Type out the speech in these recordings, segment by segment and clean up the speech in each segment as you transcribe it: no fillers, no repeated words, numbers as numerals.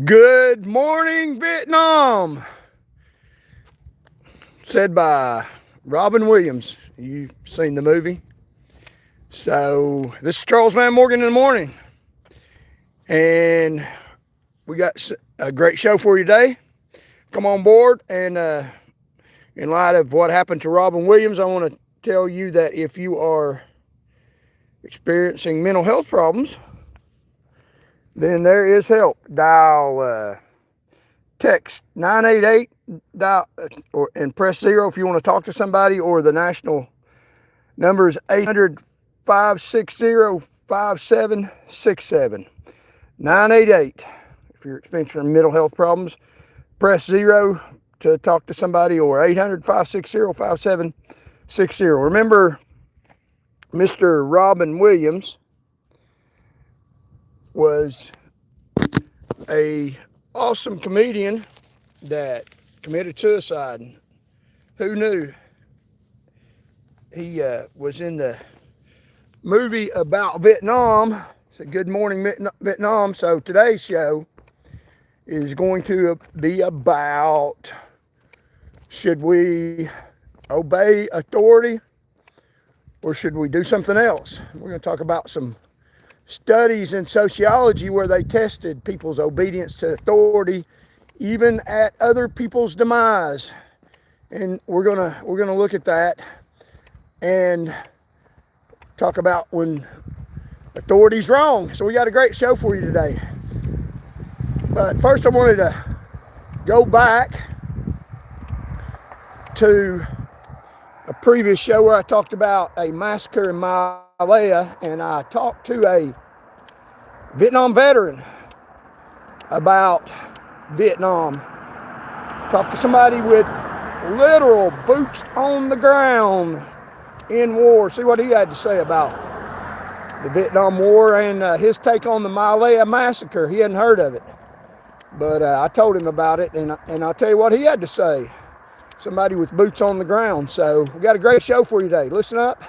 Good morning, Vietnam, said by Robin Williams. You've seen the movie. So, this is Charles Van Morgan in the morning, and we got a great show for you today. Come on board, and in light of what happened to Robin Williams, I want to tell you that if you are experiencing mental health problems, then there is help. Dial text 988 and press 0 if you want to talk to somebody, or the national number is 800-560-5767. 988 if you're experiencing mental health problems. Press 0 to talk to somebody, or 800-560-5760. Remember, Mr. Robin Williams was a awesome comedian that committed suicide. Who knew? He was in the movie about Vietnam. It's a Good Morning Vietnam. So today's show is going to be about, should we obey authority or should we do something else? We're going to talk about some studies in sociology where they tested people's obedience to authority even at other people's demise, and we're gonna look at that and talk about when authority's wrong. So we got a great show for you today, but first I wanted to go back to a previous show where I talked about a massacre in Malaya, and I talked to a Vietnam veteran about Vietnam. Talked to somebody with literal boots on the ground in war. See what he had to say about the Vietnam War and his take on the Malaya massacre. He hadn't heard of it, but I told him about it, and I'll tell you what he had to say. Somebody with boots on the ground. So we got a great show for you today. Listen up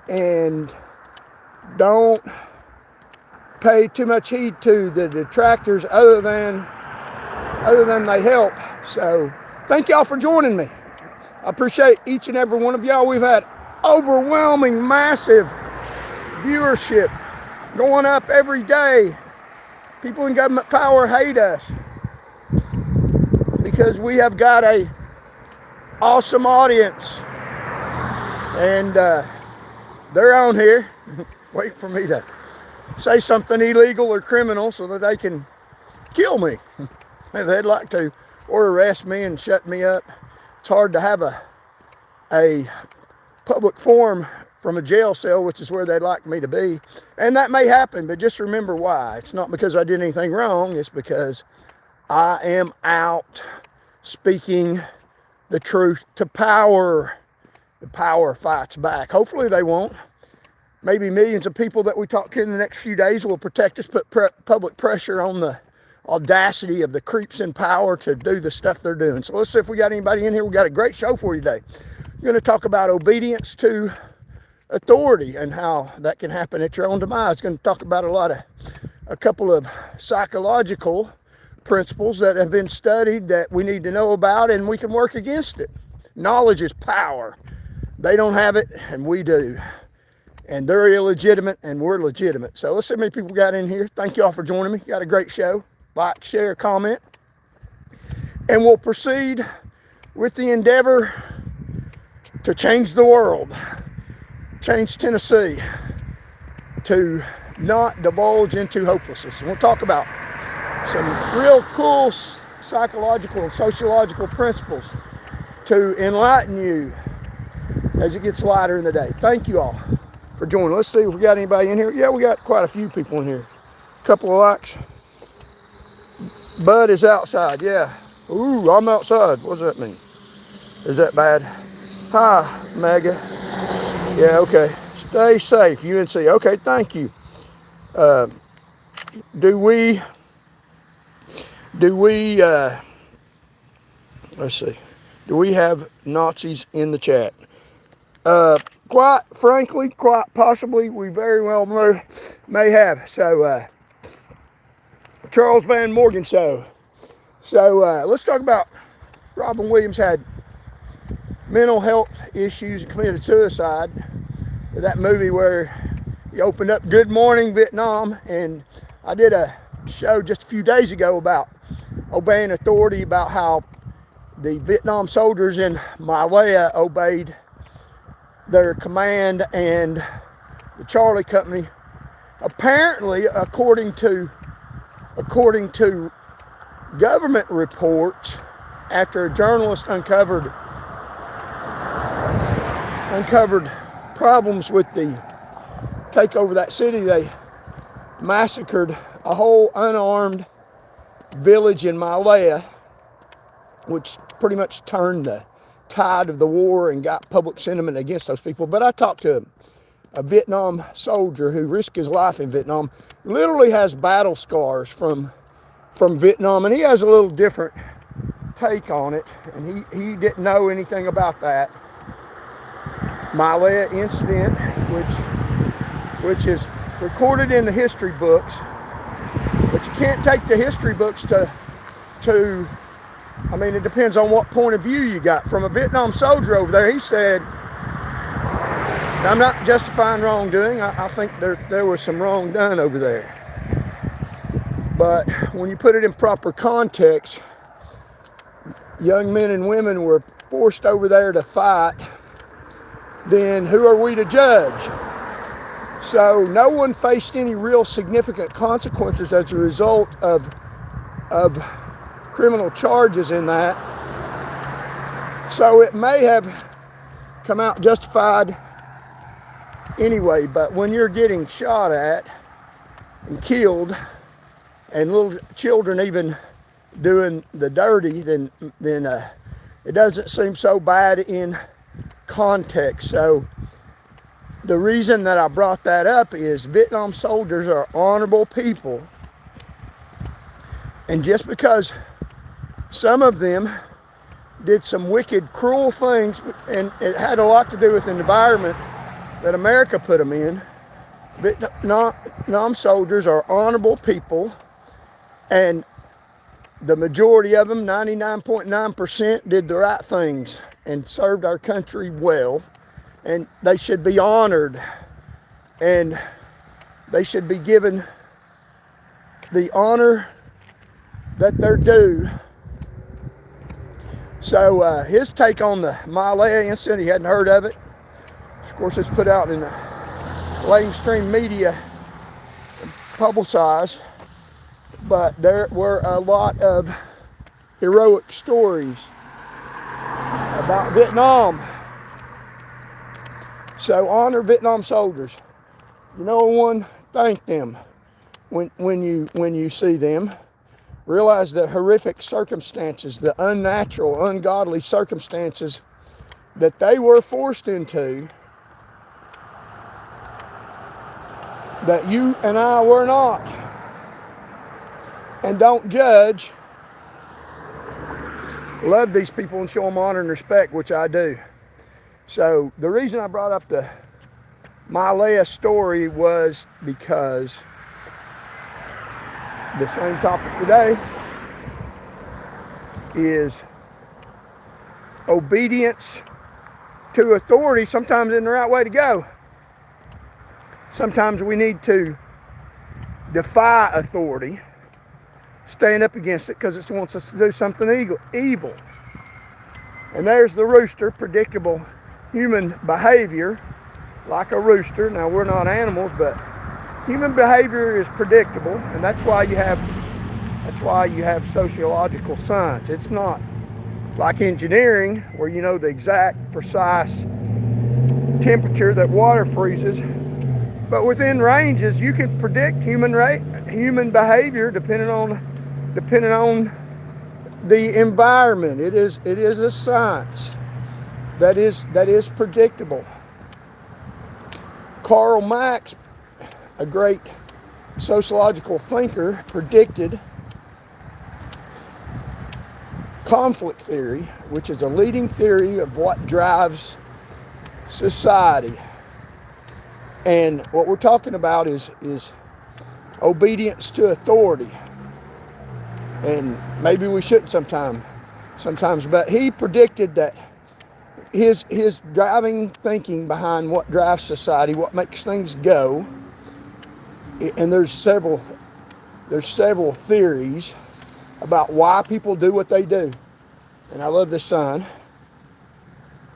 and don't pay too much heed to the detractors other than they help. So thank y'all for joining me. I appreciate each and every one of y'all. We've had overwhelming, massive viewership going up every day. People in government power hate us because we have got a awesome audience, and they're on here waiting for me to say something illegal or criminal so that they can kill me. They'd like to, or arrest me and shut me up. It's hard to have a public forum from a jail cell, which is where they'd like me to be. And that may happen, but just remember why. It's not because I did anything wrong. It's because I am out speaking the truth to power. The power fights back. Hopefully they won't. Maybe millions of people that we talk to in the next few days will protect us, put public pressure on the audacity of the creeps in power to do the stuff they're doing. So let's see if we got anybody in here. We got a great show for you today. We're going to talk about obedience to authority and how that can happen at your own demise. Going to talk about a couple of psychological principles that have been studied that we need to know about, and we can work against it. Knowledge is power. They don't have it, and we do. And they're illegitimate, and we're legitimate. So let's see how many people got in here. Thank you all for joining me. Got a great show. Like, share, comment. And we'll proceed with the endeavor to change the world. Change Tennessee. To not divulge into hopelessness. And we'll talk about some real cool psychological and sociological principles to enlighten you as it gets lighter in the day. Thank you all for joining. Let's see if we got anybody in here. Yeah, we got quite a few people in here. A couple of likes. Bud is outside. Yeah. Ooh, I'm outside. What does that mean? Is that bad? Hi, Mega. Yeah, okay. Stay safe, UNC. Okay, thank you. Do we, let's see. Do we have Nazis in the chat? Quite frankly, quite possibly, we very well may have. So Charles Van Morgan Show. So let's talk about Robin Williams had mental health issues and committed suicide. That movie where he opened up Good Morning Vietnam, and I did a show just a few days ago about obeying authority, about how the Vietnam soldiers in Malaya obeyed their command, and the Charlie Company, apparently, according to government reports, after a journalist uncovered problems with the takeover of that city, they massacred a whole unarmed village in Malaya, which pretty much turned the tide of the war and got public sentiment against those people. But I talked to a Vietnam soldier who risked his life in Vietnam, literally has battle scars from Vietnam, and he has a little different take on it, and he didn't know anything about that Malaya incident, which is recorded in the history books, but you can't take the history books to I mean, it depends on what point of view you got. From a Vietnam soldier over there, he said, I'm not justifying wrongdoing. I think there was some wrong done over there. But when you put it in proper context, young men and women were forced over there to fight. Then who are we to judge? So no one faced any real significant consequences as a result of criminal charges in that. So it may have come out justified anyway, but when you're getting shot at and killed, and little children even doing the dirty, then it doesn't seem so bad in context. So the reason that I brought that up is Vietnam soldiers are honorable people, and just because some of them did some wicked, cruel things, and it had a lot to do with the environment that America put them in, Vietnam soldiers are honorable people, and the majority of them, 99.9%, did the right things and served our country well, and they should be honored, and they should be given the honor that they're due. So his take on the Malaya incident, he hadn't heard of it. Of course, it's put out in the mainstream media, publicized, but there were a lot of heroic stories about Vietnam. So honor Vietnam soldiers. You know one, thank them when you see them. Realize the horrific circumstances, the unnatural, ungodly circumstances that they were forced into, that you and I were not. And don't judge. Love these people and show them honor and respect, which I do. So the reason I brought up the Malaya story was because the same topic today is obedience to authority. Sometimes isn't the right way to go. Sometimes we need to defy authority, stand up against it because it wants us to do something evil. And there's the rooster, predictable human behavior, like a rooster. Now, we're not animals, but human behavior is predictable, and that's why you have sociological science. It's not like engineering, where you know the exact, precise temperature that water freezes. But within ranges, you can predict human behavior depending on the environment. It is a science that is predictable. Karl Marx, a great sociological thinker, predicted conflict theory, which is a leading theory of what drives society. And what we're talking about is obedience to authority. and maybe we shouldn't sometimes, but he predicted that his driving thinking behind what drives society, what makes things go, and there's several theories about why people do what they do. And I love this sign,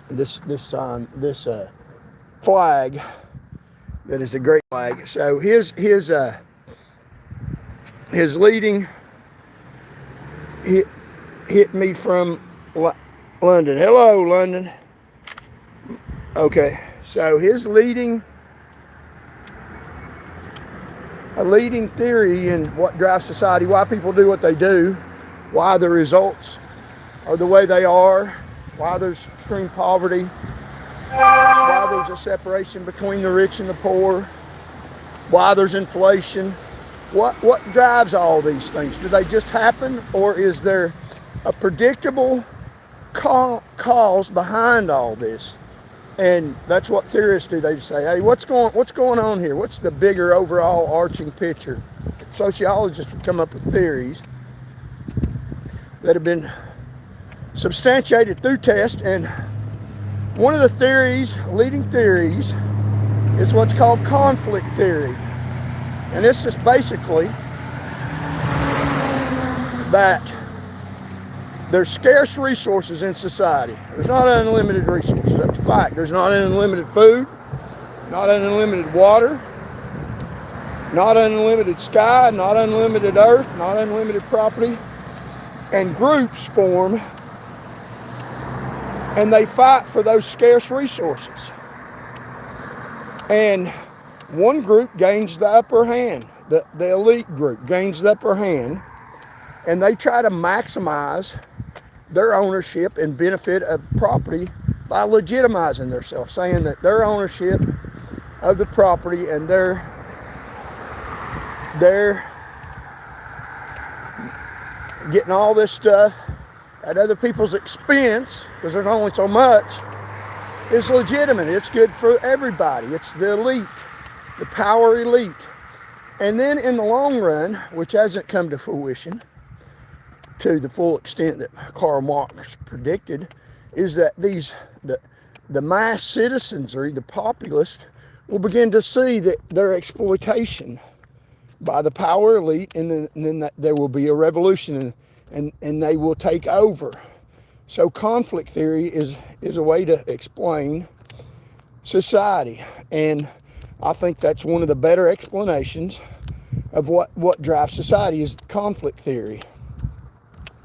this flag that is a great flag. So his leading hit me from London. Hello, London. Okay, so his leading theory in what drives society, why people do what they do, why the results are the way they are, why there's extreme poverty, why there's a separation between the rich and the poor, why there's inflation. What drives all these things? Do they just happen, or is there a predictable cause behind all this? And that's what theorists do. They say, hey, what's going on here? What's the bigger overall arching picture? Sociologists have come up with theories that have been substantiated through tests, and one of the leading theories, is what's called conflict theory. And this is basically that there's scarce resources in society. There's not unlimited resources. That's a fact. There's not unlimited food, not unlimited water, not unlimited sky, not unlimited earth, not unlimited property. And groups form, and they fight for those scarce resources. And one group gains the upper hand. The elite group gains the upper hand, and they try to maximize their ownership and benefit of property by legitimizing themselves, saying that their ownership of the property and their getting all this stuff at other people's expense, because there's only so much, is legitimate. It's good for everybody. It's the elite, the power elite. And then in the long run, which hasn't come to fruition to the full extent that Karl Marx predicted, is that the mass citizenry, the populace, will begin to see that their exploitation by the power elite, and then that there will be a revolution, and they will take over. So conflict theory is a way to explain society, and I think that's one of the better explanations of what drives society is conflict theory.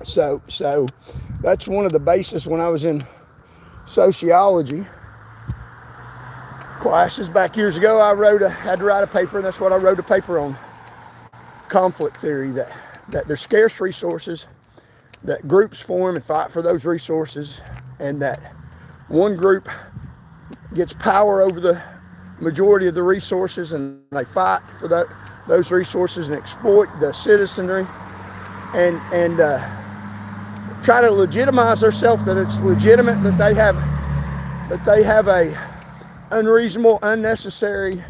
So that's one of the bases. When I was in sociology classes back years ago, I had to write a paper, and that's what I wrote a paper on, conflict theory, that there's scarce resources, that groups form and fight for those resources, and that one group gets power over the majority of the resources, and they fight for those resources and exploit the citizenry, and try to legitimize themselves, that it's legitimate, that they have a unreasonable, unnecessary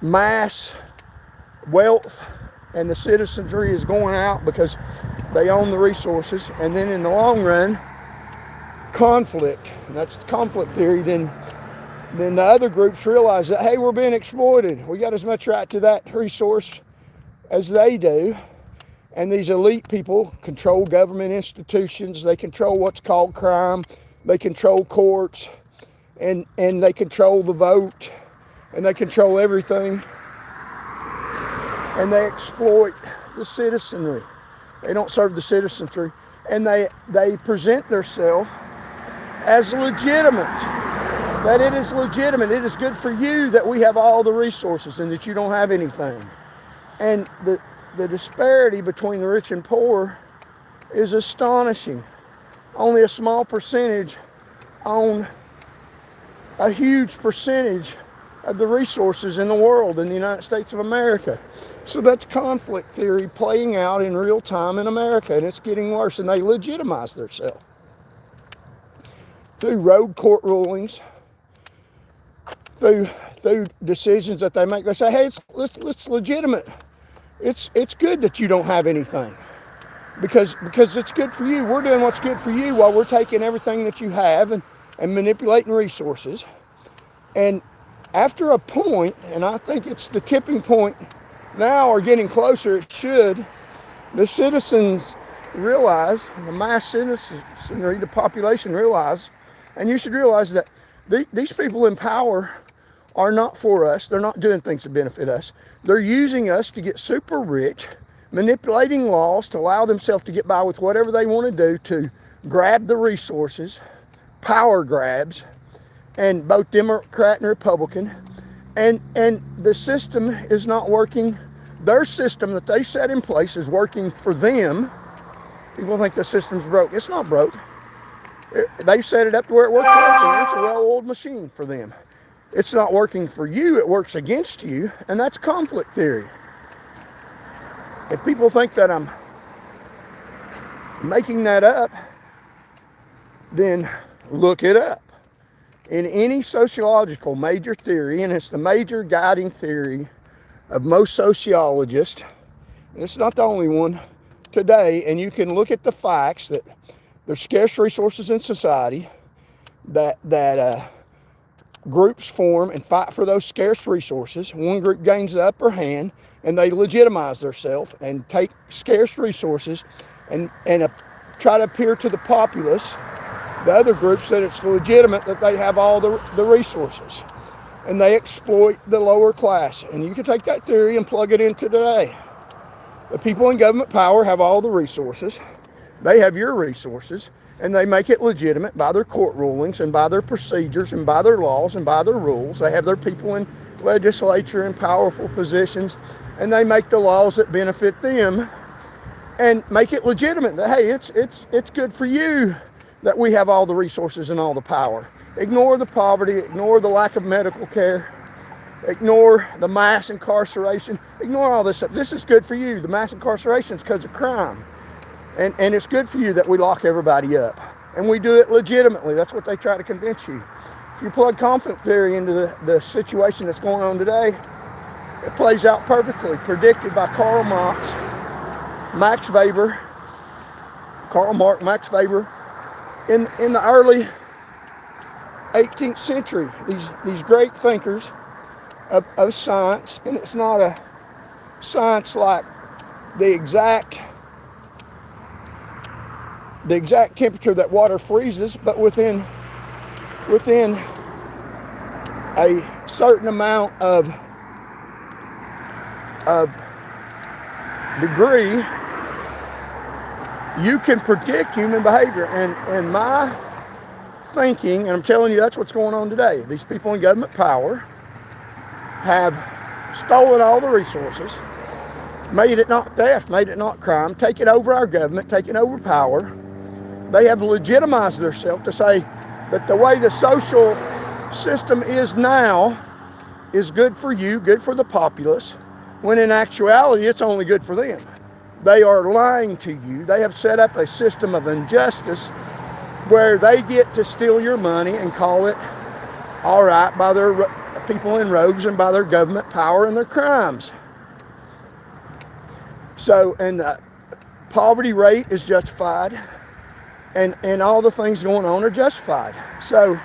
mass wealth, and the citizenry is going out because they own the resources. And then in the long run, conflict, and that's the conflict theory, then the other groups realize that, hey, we're being exploited. We got as much right to that resource as they do. And these elite people control government institutions. They control what's called crime. They control courts, and they control the vote, and they control everything. And they exploit the citizenry. They don't serve the citizenry, and they present themselves as legitimate. That it is legitimate. It is good for you that we have all the resources and that you don't have anything. And the disparity between the rich and poor is astonishing. Only a small percentage own a huge percentage of the resources in the world, in the United States of America. So that's conflict theory playing out in real time in America, and it's getting worse, and they legitimize themselves through rogue court rulings, through decisions that they make. They say, hey, it's legitimate It's good that you don't have anything because it's good for you. We're doing what's good for you while we're taking everything that you have and manipulating resources. And after a point, and I think it's the tipping point now or getting closer, it should, the citizens realize, the mass citizenry, the population realize, and you should realize that these people in power are not for us. They're not doing things to benefit us. They're using us to get super rich, manipulating laws to allow themselves to get by with whatever they want to do to grab the resources, power grabs, and both Democrat and Republican. And the system is not working. Their system that they set in place is working for them. People think the system's broke. It's not broke. They set it up to where it works well for them. It's a well-oiled machine for them. It's not working for you. It works against you, and that's conflict theory. If people think that I'm making that up, then look it up. In any sociological major theory, and it's the major guiding theory of most sociologists, and it's not the only one today, and you can look at the facts that there's scarce resources in society, that groups form and fight for those scarce resources. One group gains the upper hand, and they legitimize themselves and take scarce resources and try to appear to the populace, the other groups, that it's legitimate that they have all the resources. And they exploit the lower class. And you can take that theory and plug it into today. The people in government power have all the resources. They have your resources, and they make it legitimate by their court rulings and by their procedures and by their laws and by their rules. They have their people in legislature in powerful positions, and they make the laws that benefit them and make it legitimate that, hey, it's good for you that we have all the resources and all the power. Ignore the poverty, ignore the lack of medical care, ignore the mass incarceration, ignore all this stuff. This is good for you. The mass incarceration is because of crime. And it's good for you that we lock everybody up. And we do it legitimately. That's what they try to convince you. If you plug conflict theory into the situation that's going on today, it plays out perfectly, predicted by Karl Marx, Max Weber, in the early 18th century. These great thinkers of science, and it's not a science like the exact temperature that water freezes, but within a certain amount of degree, you can predict human behavior. And my thinking, and I'm telling you that's what's going on today. These people in government power have stolen all the resources, made it not theft, made it not crime, taken over our government, taken over power. They have legitimized themselves to say that the way the social system is now is good for you, good for the populace, when in actuality it's only good for them. They are lying to you. They have set up a system of injustice where they get to steal your money and call it all right by their people in robes and by their government power and their crimes. So, and the poverty rate is justified, and all the things going on are justified. So,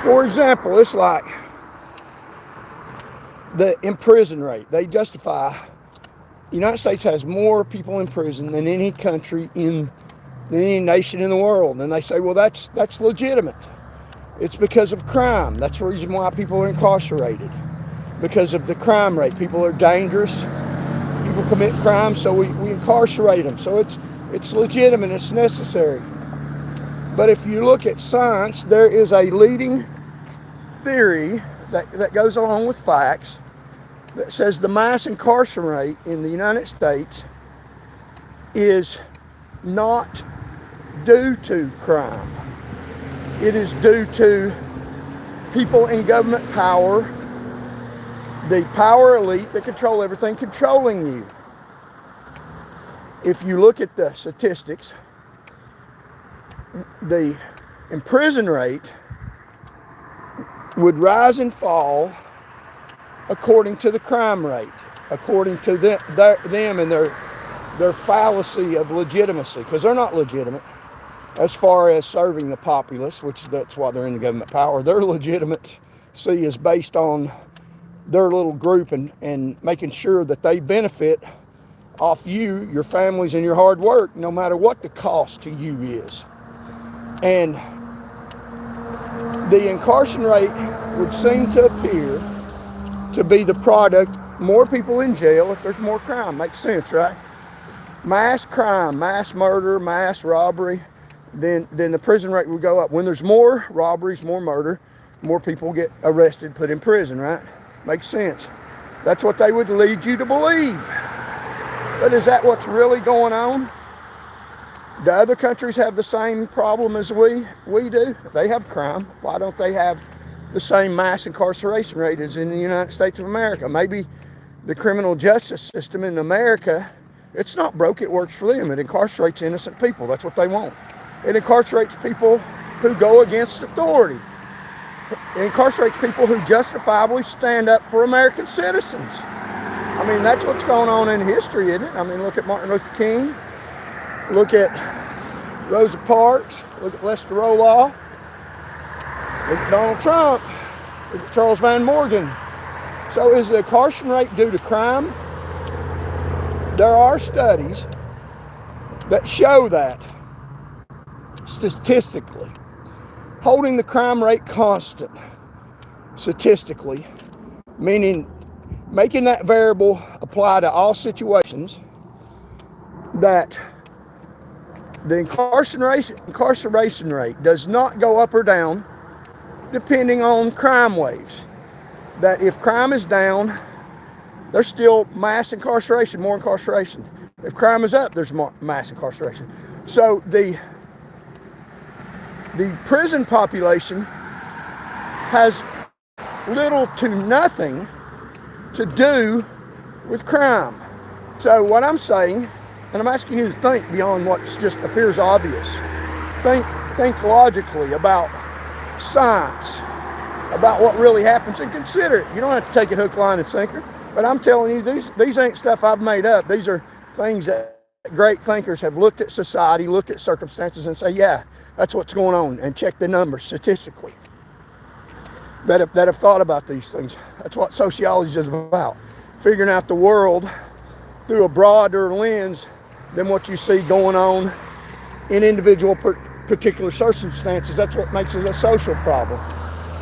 for example, it's like the imprison rate. They justify, the United States has more people in prison than any country than any nation in the world. And they say, well, that's legitimate. It's because of crime. That's the reason why people are incarcerated. Because of the crime rate. People are dangerous. People commit crimes, so we incarcerate them. So it's legitimate, it's necessary. But if you look at science, there is a leading theory that goes along with facts that says the mass incarceration rate in the United States is not due to crime. It is due to people in government power, the power elite that control everything, controlling you. If you look at the statistics, the imprison rate would rise and fall according to the crime rate. according to them and their fallacy of legitimacy, because they're not legitimate as far as serving the populace, which that's why they're in the government power. Their legitimacy is based on their little group and making sure that they benefit off you, your families, and your hard work, no matter what the cost to you is. And the incarceration rate would seem to appear to be the product, more people in jail if there's more crime. Makes sense, right? Mass crime, mass murder, mass robbery, then the prison rate would go up. When there's more robberies, more murder, more people get arrested, put in prison, right? Makes sense. That's what they would lead you to believe. But is that what's really going on? Do other countries have the same problem as we do? They have crime. Why don't they have the same mass incarceration rate as in the United States of America? Maybe the criminal justice system in America, it's not broke, it works for them. It incarcerates innocent people. That's what they want. It incarcerates people who go against authority. It incarcerates people who justifiably stand up for American citizens. I mean, that's what's going on in history, isn't it? I mean, look at Martin Luther King. Look at Rosa Parks. Look at Lester Roloff. Look at Donald Trump. Look at Charles Van Morgan. So is the incarceration rate due to crime? There are studies that show that statistically. Holding the crime rate constant statistically, meaning making that variable apply to all situations, that the incarceration rate does not go up or down depending on crime waves. That if crime is down, there's still mass incarceration, more incarceration. If crime is up, there's more mass incarceration. So the prison population has little to nothing to do with crime. So what I'm saying, and I'm asking you to think beyond what just appears obvious. Think logically about science, about what really happens, and consider it. You don't have to take it hook, line, and sinker. But I'm telling you, these ain't stuff I've made up. These are things that great thinkers have looked at society, looked at circumstances, and say, yeah, that's what's going on, and check the numbers statistically. That have thought about these things. That's what sociology is about. Figuring out the world through a broader lens than what you see going on in individual particular circumstances. That's what makes it a social problem.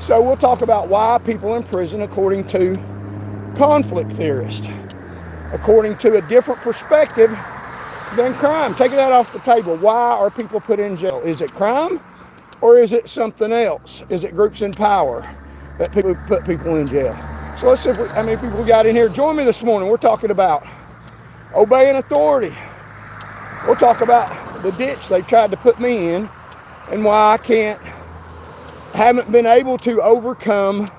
So we'll talk about why people in prison according to conflict theorists, according to a different perspective than crime. Taking that off the table. Why are people put in jail? Is it crime or is it something else? Is it groups in power that people put people in jail? So let's see how many people we got in here. Join me this morning. We're talking about obeying authority. We'll talk about the ditch they tried to put me in and why I haven't been able to overcome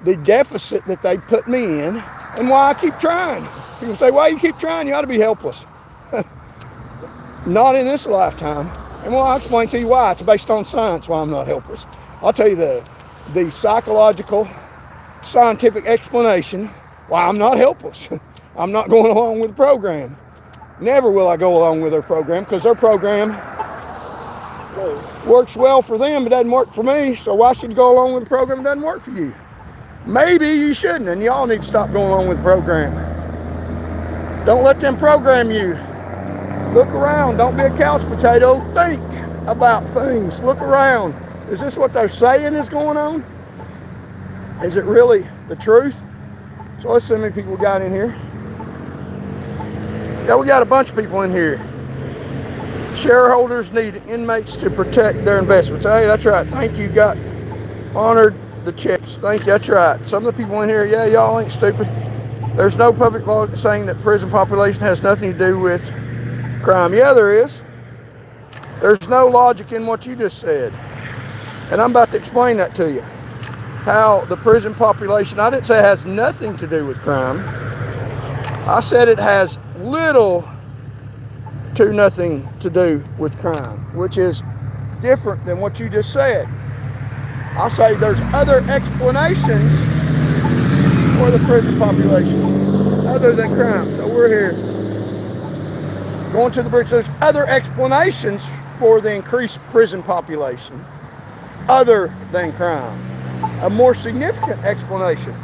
the deficit that they put me in and why I keep trying. People say, why you keep trying? You ought to be helpless. Not in this lifetime. And well, I'll explain to you why. It's based on science why I'm not helpless. I'll tell you the psychological, scientific explanation why I'm not helpless. I'm not going along with the program. Never will I go along with their program because their program works well for them, but doesn't work for me. So why should you go along with the program that doesn't work for you? Maybe you shouldn't, and y'all need to stop going along with the program. Don't let them program you. Look around. Don't be a couch potato. Think about things. Look around. Is this what they're saying is going on? Is it really the truth? So let's see how many people we got in here. Yeah, we got a bunch of people in here. Shareholders need inmates to protect their investments. Hey, that's right. Thank you. Got honored the checks. Thank you. That's right. Some of the people in here, yeah, y'all ain't stupid. There's no public law saying that prison population has nothing to do with crime. Yeah, there is. There's no logic in what you just said. And I'm about to explain that to you. How the prison population, I didn't say it has nothing to do with crime. I said it has little to nothing to do with crime, which is different than what you just said. I'll say there's other explanations for the prison population. other than crime. So we're here going to the bridge. There's other explanations for the increased prison population other than crime. A more significant explanation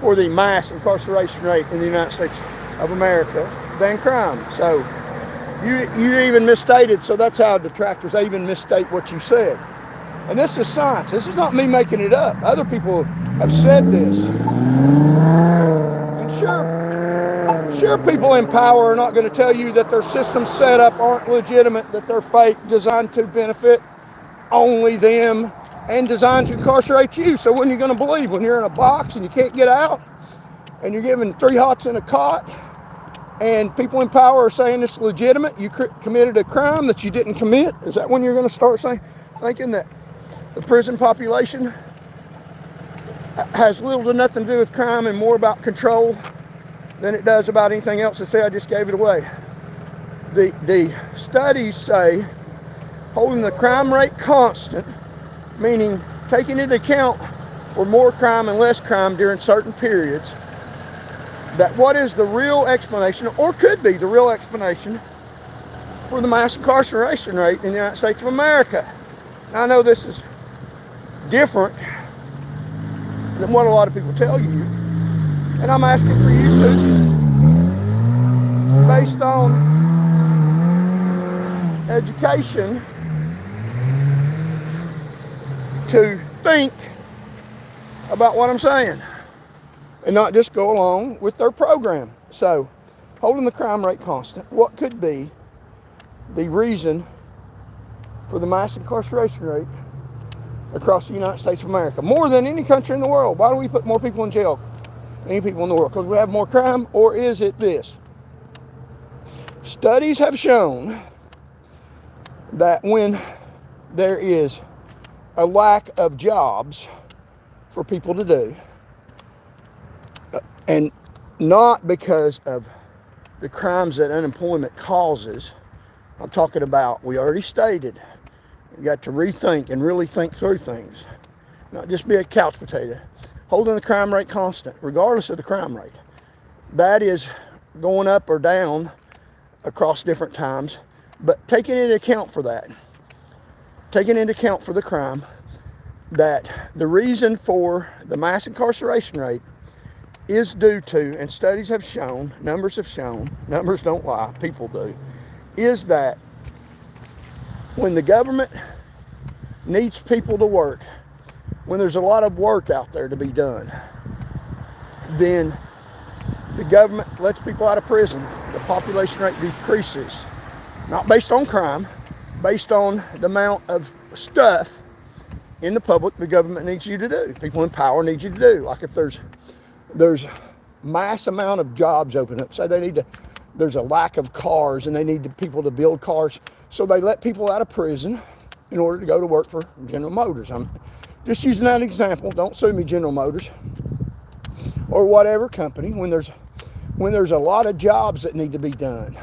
for the mass incarceration rate in the United States of America than crime. So you even misstated, so that's how detractors, they even misstate what you said. And this is science. This is not me making it up. Other people have said this. And sure, people in power are not going to tell you that their systems set up aren't legitimate, that they're fake, designed to benefit only them, and designed to incarcerate you. So when are you going to believe? When you're in a box and you can't get out, and you're given 3 hots in a cot, and people in power are saying it's legitimate, you committed a crime that you didn't commit? Is that when you're going to start thinking that the prison population has little to nothing to do with crime and more about control than it does about anything else? And say I just gave it away. The studies say holding the crime rate constant, meaning taking into account for more crime and less crime during certain periods, that what is the real explanation, or could be the real explanation, for the mass incarceration rate in the United States of America. Now, I know this is different than what a lot of people tell you, and I'm asking for you to, based on education, to think about what I'm saying and not just go along with their program. So, holding the crime rate constant, what could be the reason for the mass incarceration rate across the United States of America? More than any country in the world. Why do we put more people in jail than any people in the world? Because we have more crime? Or is it this? Studies have shown that when there is a lack of jobs for people to do, and not because of the crimes that unemployment causes. I'm talking about, we already stated, you got to rethink and really think through things, not just be a couch potato. Holding the crime rate constant, regardless of the crime rate. That is going up or down across different times, but taking into account for that, taking into account for the crime, that the reason for the mass incarceration rate is due to, and studies have shown, numbers have shown, numbers don't lie, people do, is that when the government needs people to work, when there's a lot of work out there to be done, then the government lets people out of prison, the population rate decreases. Not based on crime, based on the amount of stuff in the public the government needs you to do, people in power need you to do. Like if there's mass amount of jobs open up. Say there's a lack of cars and they need people to build cars. So they let people out of prison in order to go to work for General Motors. I'm just using that example. Don't sue me, General Motors, or whatever company. When there's a lot of jobs that need to be done,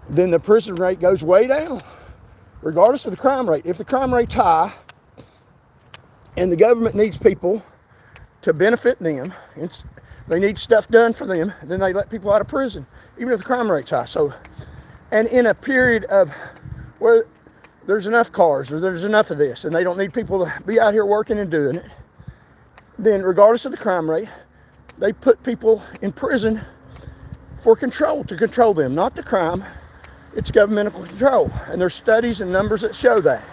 then the prison rate goes way down, regardless of the crime rate. If the crime rate's high and the government needs people to benefit them, they need stuff done for them, then they let people out of prison, even if the crime rate's high. So, and in a period of where there's enough cars or there's enough of this and they don't need people to be out here working and doing it, then regardless of the crime rate, they put people in prison for control, to control them, not the crime. It's governmental control, and there's studies and numbers that show that.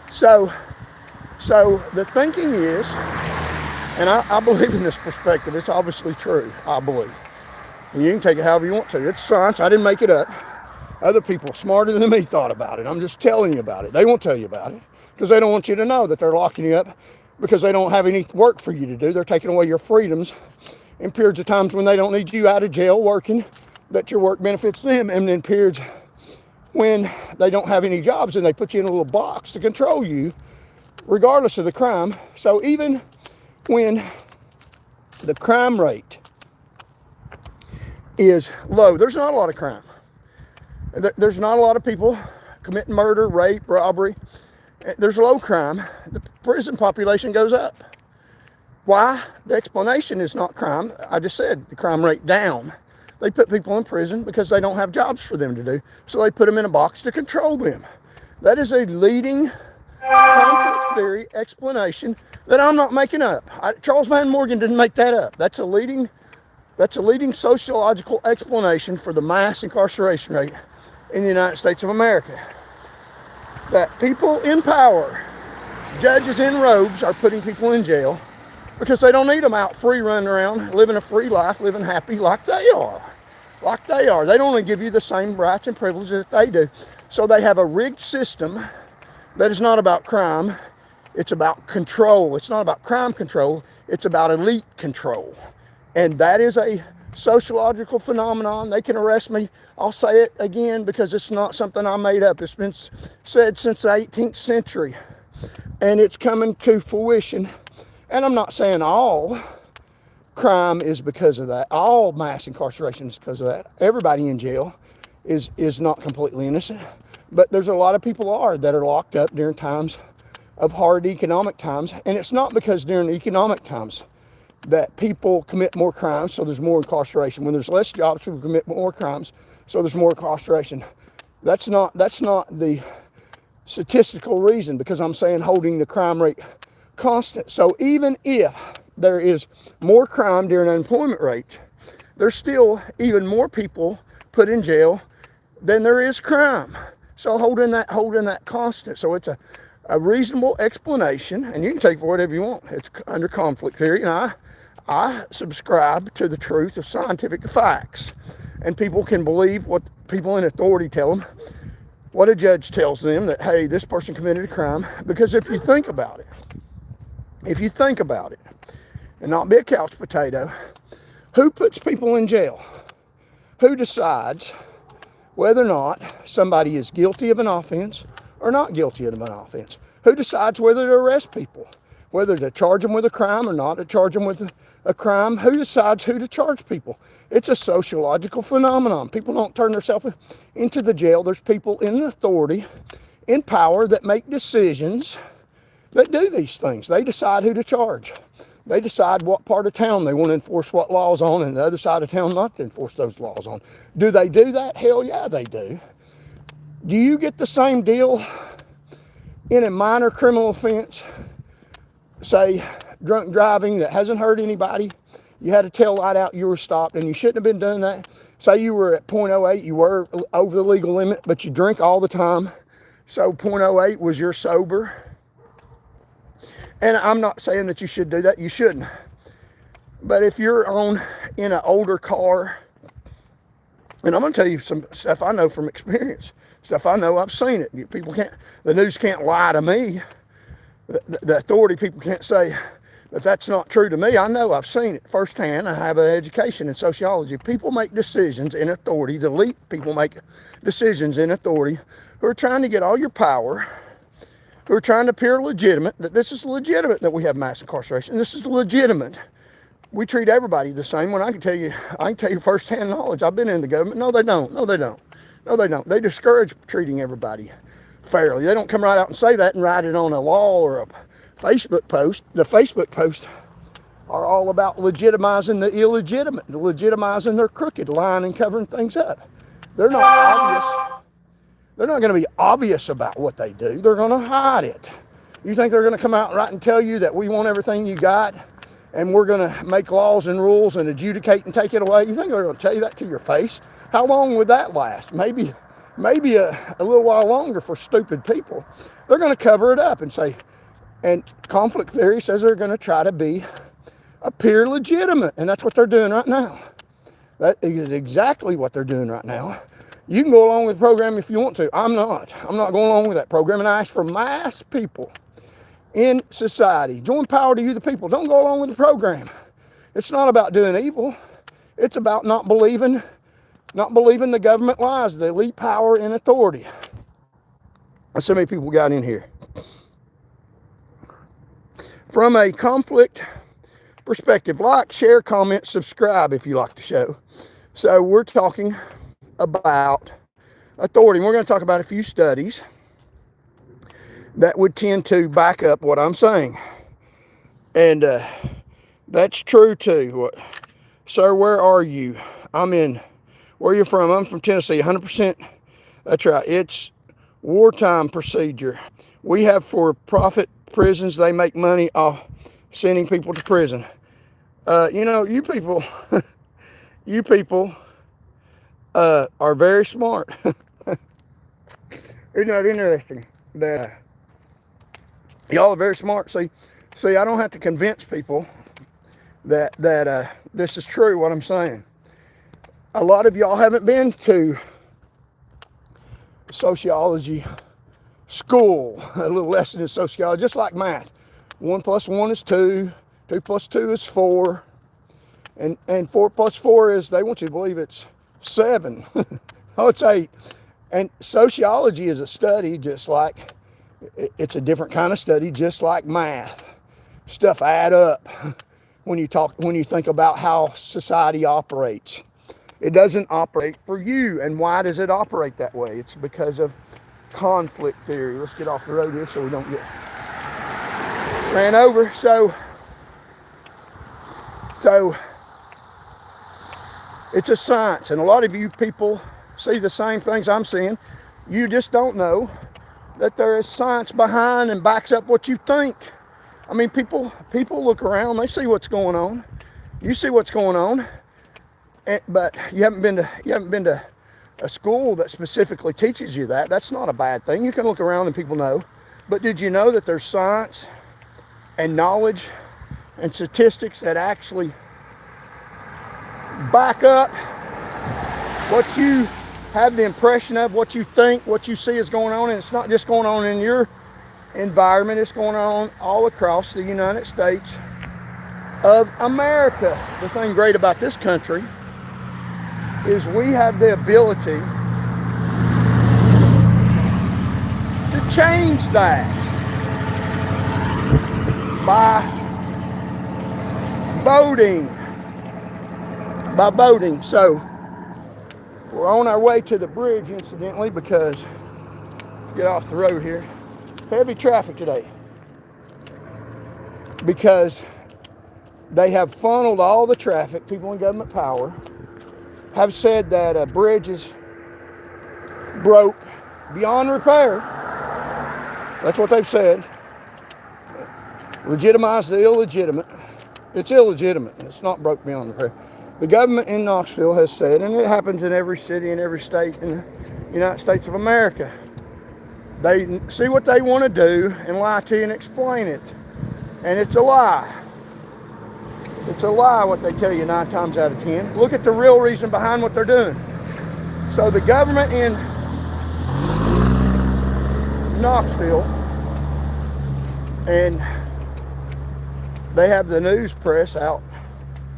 So the thinking is, and I believe in this perspective, it's obviously true, I believe. And you can take it however you want to. It's science, I didn't make it up. Other people smarter than me thought about it. I'm just telling you about it. They won't tell you about it because they don't want you to know that they're locking you up because they don't have any work for you to do. They're taking away your freedoms in periods of times when they don't need you out of jail working, that your work benefits them, and in periods when they don't have any jobs and they put you in a little box to control you, regardless of the crime. So even when the crime rate is low, there's not a lot of crime. There's not a lot of people committing murder, rape, robbery. There's low crime. The prison population goes up. Why? The explanation is not crime. I just said the crime rate down. They put people in prison because they don't have jobs for them to do. So they put them in a box to control them. That is a leading conflict theory explanation that I'm not making up. Charles Van Morgan didn't make that up. That's a leading sociological explanation for the mass incarceration rate in the United States of America. That people in power, judges in robes, are putting people in jail because they don't need them out free running around, living a free life, living happy like they are. Like they are. They don't want to give you the same rights and privileges that they do. So they have a rigged system that is not about crime. It's about control. It's not about crime control. It's about elite control. And that is a sociological phenomenon. They can arrest me. I'll say it again because it's not something I made up. It's been said since the 18th century. And it's coming to fruition. And I'm not saying all crime is because of that. All mass incarceration is because of that. Everybody in jail is not completely innocent. But there's a lot of people that are locked up during times of hard economic times. And it's not because during economic times that people commit more crimes, so there's more incarceration. When there's less jobs, people commit more crimes, so there's more incarceration. That's not the statistical reason, because I'm saying holding the crime rate constant. So even if there is more crime during unemployment rates, there's still even more people put in jail than there is crime. So holding that constant. So it's a reasonable explanation, and you can take it for whatever you want. It's under conflict theory, and I subscribe to the truth of scientific facts. And people can believe what people in authority tell them, what a judge tells them, that, hey, this person committed a crime. Because if you think about it, and not be a couch potato, who puts people in jail? Who decides whether or not somebody is guilty of an offense or not guilty of an offense? Who decides whether to arrest people? Whether to charge them with a crime or not to charge them with a crime? Who decides who to charge people? It's a sociological phenomenon. People don't turn themselves into the jail. There's people in authority, in power, that make decisions that do these things. They decide who to charge. They decide what part of town they want to enforce what laws on, and the other side of town not to enforce those laws on. Do they do that? Hell yeah, they do. Do you get the same deal in a minor criminal offense? Say, drunk driving that hasn't hurt anybody. You had a tail light out, you were stopped, and you shouldn't have been doing that. Say you were at .08, you were over the legal limit, but you drink all the time. So .08 was your sober. And I'm not saying that you should do that. You shouldn't. But if you're in an older car, and I'm going to tell you some stuff I know from experience, stuff I know, I've seen it. The news can't lie to me. The authority people can't say that that's not true to me. I know, I've seen it firsthand. I have an education in sociology. People make decisions in authority. The elite people make decisions in authority who are trying to get all your power, who are trying to appear legitimate, that this is legitimate that we have mass incarceration. This is legitimate. We treat everybody the same. When I can tell you firsthand knowledge. I've been in the government. No, they don't. No, they don't. No, they don't. They discourage treating everybody fairly. They don't come right out and say that and write it on a wall or a Facebook post. The Facebook posts are all about legitimizing the illegitimate, legitimizing their crooked, lying and covering things up. They're not obvious. They're not going to be obvious about what they do. They're going to hide it. You think they're going to come out right and tell you that we want everything you got and we're going to make laws and rules and adjudicate and take it away? You think they're going to tell you that to your face? How long would that last? Maybe a little while longer for stupid people. They're going to cover it up and say, and conflict theory says they're going to try to appear legitimate. And that's what they're doing right now. That is exactly what they're doing right now. You can go along with the program if you want to. I'm not going along with that program. And I ask for mass people in society. Join power to you, the people. Don't go along with the program. It's not about doing evil. It's about not believing the government lies, the elite power and authority. That's so many people got in here. From a conflict perspective, like, share, comment, subscribe if you like the show. So we're talking about authority. We're going to talk about a few studies that would tend to back up what I'm saying. And that's true too. Sir, where are you? I'm in Where are you from? I'm from Tennessee, 100%. That's right. It's wartime procedure. We have for-profit prisons. They make money off sending people to prison. You people, you people are very smart. Isn't that interesting? That y'all are very smart. See, I don't have to convince people that this is true, what I'm saying. A lot of y'all haven't been to sociology school, a little lesson in sociology, just like math. 1 plus 1 is 2, 2 plus 2 is 4, and 4 plus 4 is, they want you to believe it's 7. Oh, it's 8. And sociology is a study just like, it's a different kind of study, just like math. Stuff add up when you think about how society operates. It doesn't operate for you. And why does it operate that way? It's because of conflict theory. Let's get off the road here so we don't get ran over. So it's a science, and a lot of you people see the same things I'm seeing. You just don't know that there is science behind and backs up what you think. I mean, people look around, they see what's going on. You see what's going on, but you haven't been to a school that specifically teaches you that. That's not a bad thing. You can look around and people know. But did you know that there's science and knowledge and statistics that actually back up what you have the impression of, what you think, what you see is going on? And it's not just going on in your environment, it's going on all across the United States of America. The thing great about this country is we have the ability to change that by voting. So we're on our way to the bridge, incidentally, because get off the road here. Heavy traffic today because they have funneled all the traffic. People in government power have said that a bridge is broke beyond repair. That's what they've said. Legitimize the illegitimate. It's illegitimate. It's not broke beyond repair. The government in Knoxville has said, and it happens in every city and every state in the United States of America, they see what they want to do and lie to you and explain it. And it's a lie. It's a lie what they tell you 9 times out of 10. Look at the real reason behind what they're doing. So the government in Knoxville, and they have the news press out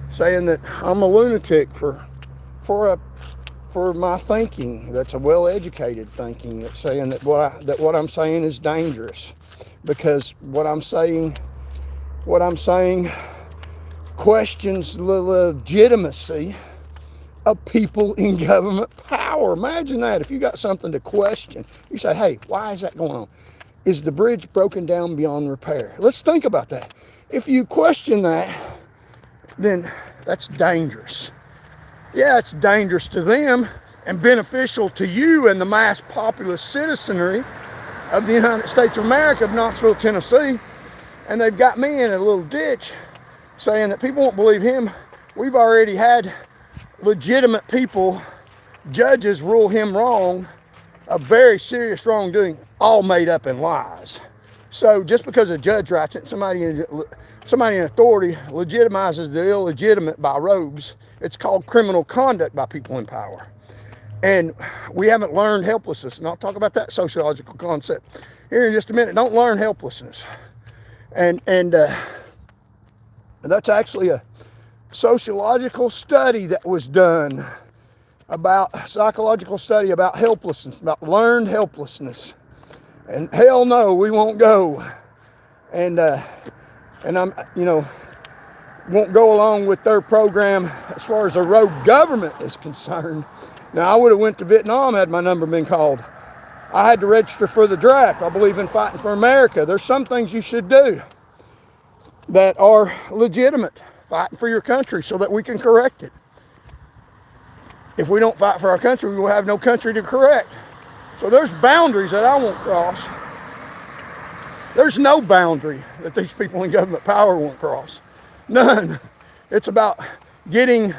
saying that I'm a lunatic for my thinking. That's a well-educated thinking. That's saying that what I'm saying is dangerous, because what I'm saying questions the legitimacy of people in government power. Imagine that. If you got something to question, you say, hey, why is that going on? Is the bridge broken down beyond repair? Let's think about that. If you question that, then that's dangerous. Yeah, it's dangerous to them and beneficial to you and the mass populous citizenry of the United States of America, of Knoxville, Tennessee. And they've got me in a little ditch saying that people won't believe him. We've already had legitimate people, judges, rule him wrong of very serious wrongdoing, all made up in lies. So just because a judge writes it, somebody in authority legitimizes the illegitimate by rogues. It's called criminal conduct by people in power. And we haven't learned helplessness. And I'll talk about that sociological concept here in just a minute. Don't learn helplessness. And that's actually a sociological study that was done about, psychological study about helplessness, about learned helplessness. And hell no, we won't go. And I'm, won't go along with their program as far as a rogue government is concerned. Now, I would have went to Vietnam had my number been called. I had to register for the draft. I believe in fighting for America. There's some things you should do that are legitimate, fighting for your country so that we can correct it. If we don't fight for our country, we will have no country to correct. So there's boundaries that I won't cross. There's no boundary that these people in government power won't cross. None. It's about getting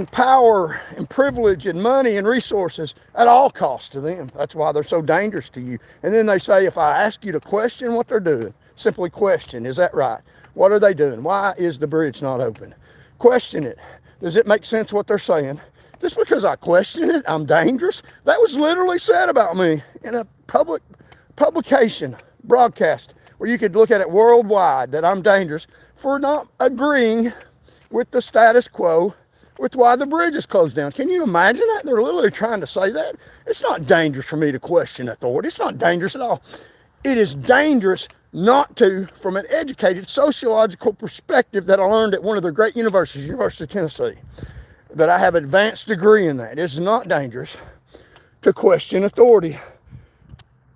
power and privilege and money and resources at all costs to them. That's why they're so dangerous to you. And then they say, if I ask you to question what they're doing, simply question, is that right? What are they doing? Why is the bridge not open? Question it. Does it make sense what they're saying? Just because I question it, I'm dangerous? That was literally said about me in a publication, broadcast, where you could look at it worldwide, that I'm dangerous for not agreeing with the status quo with why the bridge is closed down. Can you imagine that? They're literally trying to say that. It's not dangerous for me to question authority. It's not dangerous at all. It is dangerous not to, from an educated sociological perspective that I learned at one of the great universities, University of Tennessee, that I have an advanced degree in that. It's not dangerous to question authority.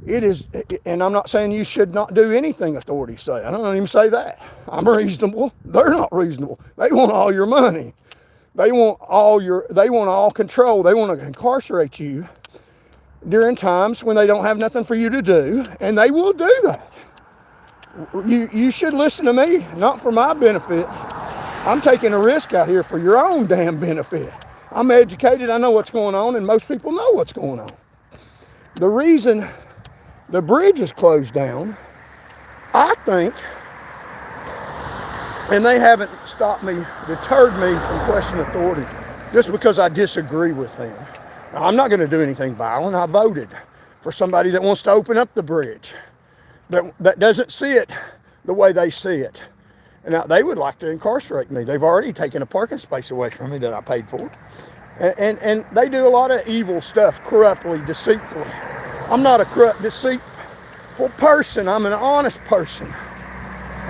It is, and I'm not saying you should not do anything authorities say. I don't even say that. I'm reasonable. They're not reasonable. They want all your money. They want all control. They want to incarcerate you during times when they don't have nothing for you to do, and they will do that. You should listen to me, not for my benefit. I'm taking a risk out here for your own damn benefit. I'm educated, I know what's going on, and most people know what's going on. The reason the bridge is closed down, I think, and they haven't deterred me from questioning authority just because I disagree with them. Now, I'm not going to do anything violent. I voted for somebody that wants to open up the bridge, that doesn't see it the way they see it. And now they would like to incarcerate me. They've already taken a parking space away from me that I paid for. And they do a lot of evil stuff, corruptly, deceitfully. I'm not a corrupt, deceitful person. I'm an honest person.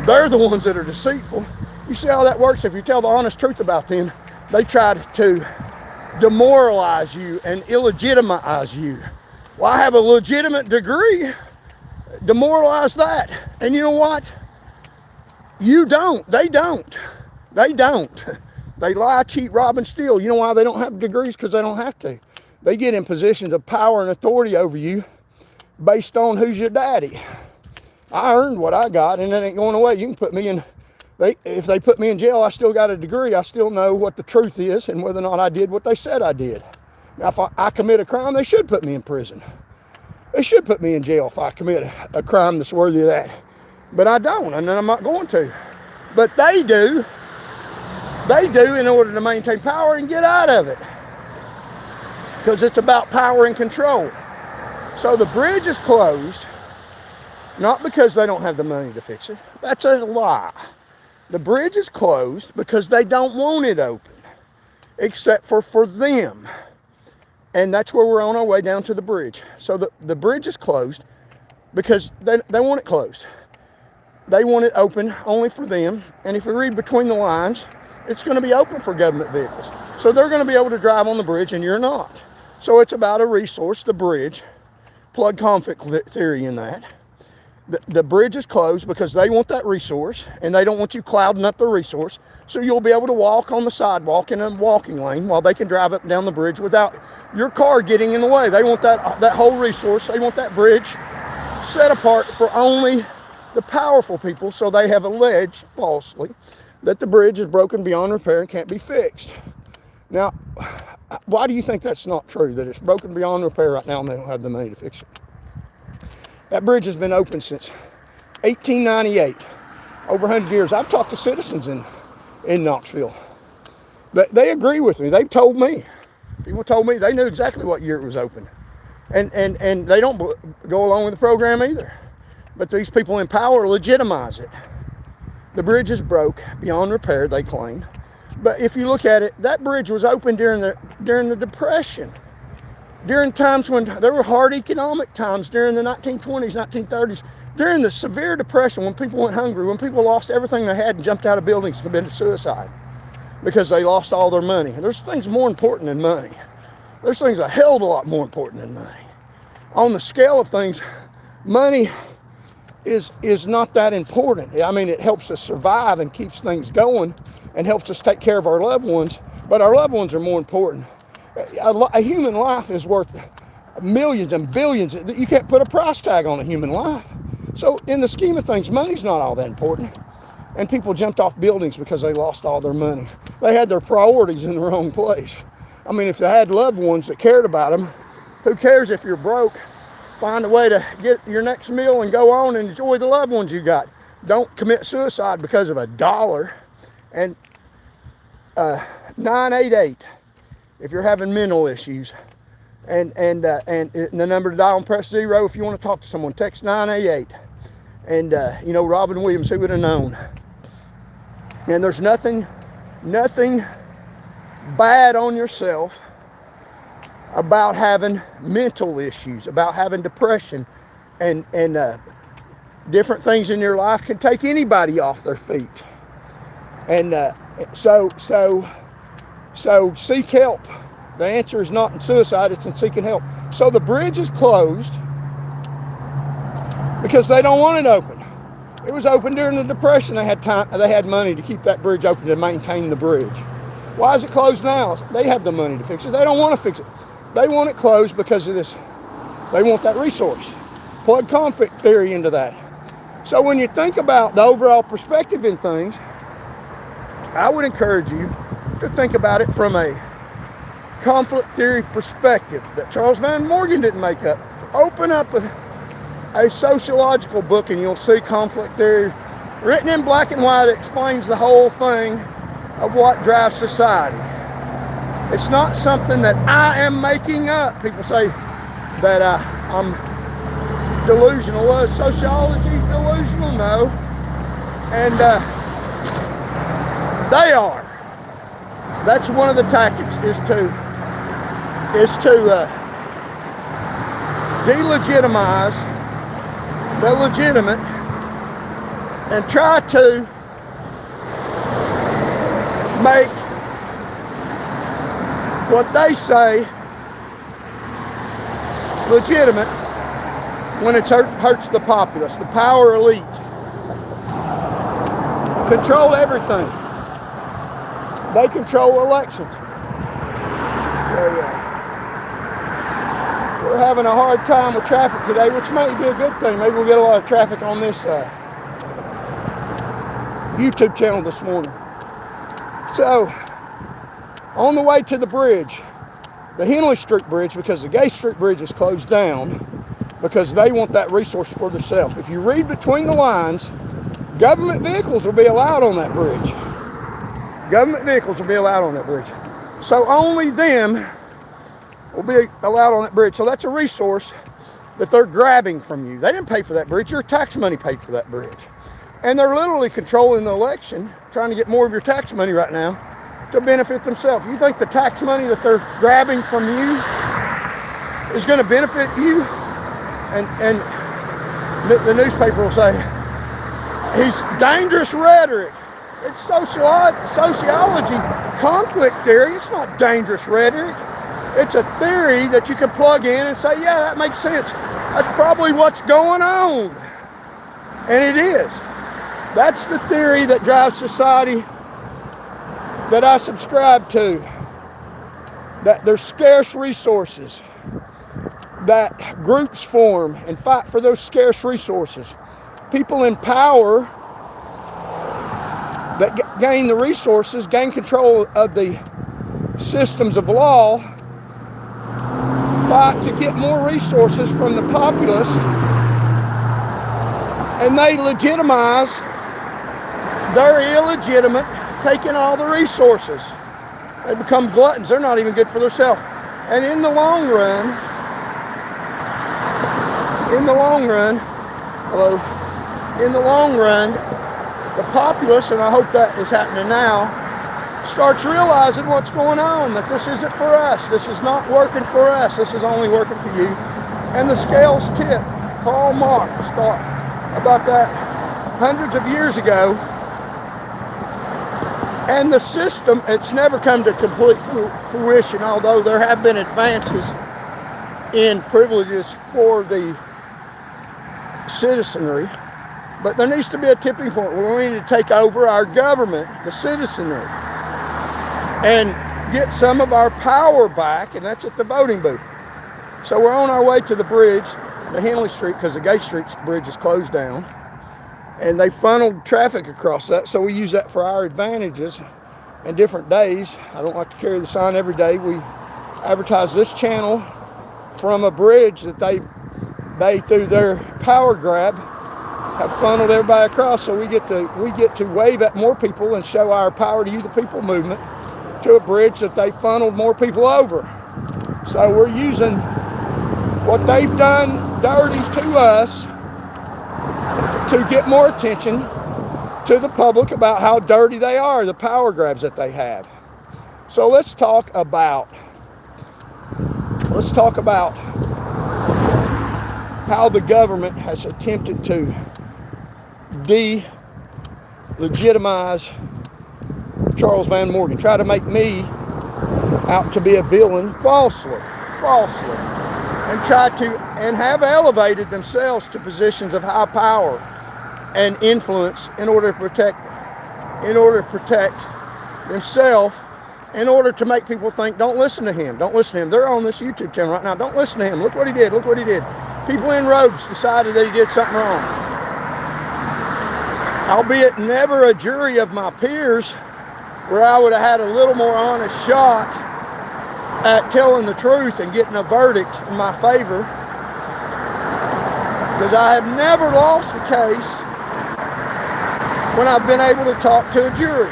They're the ones that are deceitful. You see how that works? If you tell the honest truth about them, they try to demoralize you and illegitimize you. Well, I have a legitimate degree. Demoralize that. And you know what? You don't. They don't. They don't. They lie, cheat, rob, and steal. You know why they don't have degrees? Because they don't have to. They get in positions of power and authority over you based on who's your daddy. I earned what I got, and it ain't going away. You can put me in, if they put me in jail, I still got a degree. I still know what the truth is and whether or not I did what they said I did. Now, if I commit a crime, they should put me in prison. They should put me in jail if I commit a crime that's worthy of that. But I don't, and I'm not going to. But they do. They do in order to maintain power and get out of it. Because it's about power and control. So the bridge is closed, not because they don't have the money to fix it. That's a lie. The bridge is closed because they don't want it open, except for them. And that's where we're on our way down to the bridge. So the bridge is closed because they want it closed. They want it open only for them. And if you read between the lines, it's going to be open for government vehicles. So they're going to be able to drive on the bridge and you're not. So it's about a resource, the bridge. Plug conflict theory in that. The bridge is closed because they want that resource and they don't want you clouding up the resource. So you'll be able to walk on the sidewalk in a walking lane while they can drive up and down the bridge without your car getting in the way. They want that whole resource. They want that bridge set apart for only the powerful people. So they have alleged falsely that the bridge is broken beyond repair and can't be fixed. Now, why do you think that's not true, that it's broken beyond repair right now and they don't have the money to fix it? That bridge has been open since 1898, over 100 years. I've talked to citizens in Knoxville. They agree with me. They've told me. People told me they knew exactly what year it was open. And they don't go along with the program either. But these people in power legitimize it. The bridge is broke beyond repair, they claim. But if you look at it, that bridge was open during the Depression. During times when there were hard economic times, during the 1920s, 1930s, during the severe depression, when people went hungry, when people lost everything they had and jumped out of buildings and committed suicide because they lost all their money. There's things more important than money. There's things a hell of a lot more important than money. On the scale of things, money is not that important. I mean, it helps us survive and keeps things going and helps us take care of our loved ones, but our loved ones are more important A human life is worth millions and billions. You can't put a price tag on a human life. So in the scheme of things, money's not all that important. And people jumped off buildings because they lost all their money. They had their priorities in the wrong place. I mean, if they had loved ones that cared about them, who cares if you're broke? Find a way to get your next meal and go on and enjoy the loved ones you got. Don't commit suicide because of $1. And 988, if you're having mental issues. And the number to dial and press 0 if you want to talk to someone. Text 988. And, Robin Williams, who would have known? And there's nothing bad on yourself about having mental issues, about having depression, and different things in your life can take anybody off their feet. And so seek help. The answer is not in suicide, it's in seeking help. So the bridge is closed because they don't want it open. It was open during the Depression. They had money to keep that bridge open, to maintain the bridge. Why is it closed now? They have the money to fix it. They don't want to fix it. They want it closed because of this. They want that resource. Plug conflict theory into that. So when you think about the overall perspective in things, I would encourage you to think about it from a conflict theory perspective that Charles Van Morgan didn't make up. Open up a sociological book and you'll see conflict theory written in black and white. It explains the whole thing of what drives society. It's not something that I am making up. People say that I'm delusional. Was sociology delusional? No. And they are. That's one of the tactics, is to delegitimize the legitimate and try to make what they say legitimate when it hurts the populace, the power elite. Control everything. They control elections. We're having a hard time with traffic today, which may be a good thing. Maybe we'll get a lot of traffic on this YouTube channel this morning. So, on the way to the bridge, the Henley Street Bridge, because the Gay Street Bridge is closed down because they want that resource for themselves. If you read between the lines, government vehicles will be allowed on that bridge. Government vehicles will be allowed on that bridge. So only them will be allowed on that bridge. So that's a resource that they're grabbing from you. They didn't pay for that bridge. Your tax money paid for that bridge. And they're literally controlling the election, trying to get more of your tax money right now to benefit themselves. You think the tax money that they're grabbing from you is going to benefit you? And the newspaper will say, he's dangerous rhetoric. It's sociology, conflict theory. It's not dangerous rhetoric. It's a theory that you can plug in and say, yeah, that makes sense. That's probably what's going on. And it is. That's the theory that drives society that I subscribe to. That there's scarce resources. That groups form and fight for those scarce resources. People in power that gain the resources, gain control of the systems of law, fight to get more resources from the populace, and they legitimize their illegitimate taking all the resources. They become gluttons. They're not even good for themselves. And in the long run, the populace, and I hope that is happening now, starts realizing what's going on, that this isn't for us. This is not working for us. This is only working for you. And the scales tip. Karl Marx thought about that hundreds of years ago. And the system, it's never come to complete fruition, although there have been advances in privileges for the citizenry. But there needs to be a tipping point where we need to take over our government, the citizenry, and get some of our power back, and that's at the voting booth. So we're on our way to the bridge, the Henley Street, because the Gay Street bridge is closed down. And they funneled traffic across that, so we use that for our advantages and different days. I don't like to carry the sign every day. We advertise this channel from a bridge that they through their power grab have funneled everybody across, so we get to wave at more people and show our power to you the people movement to a bridge that they funneled more people over. So we're using what they've done dirty to us to get more attention to the public about how dirty they are, the power grabs that they have. So let's talk about how the government has attempted to delegitimize Charles Van Morgan, try to make me out to be a villain falsely, and have elevated themselves to positions of high power and influence in order to protect themselves, in order to make people think, don't listen to him. They're on this YouTube channel right now. Don't listen to him. Look what he did. People in robes decided that he did something wrong. Albeit never a jury of my peers where I would have had a little more honest shot at telling the truth and getting a verdict in my favor. Because I have never lost a case when I've been able to talk to a jury.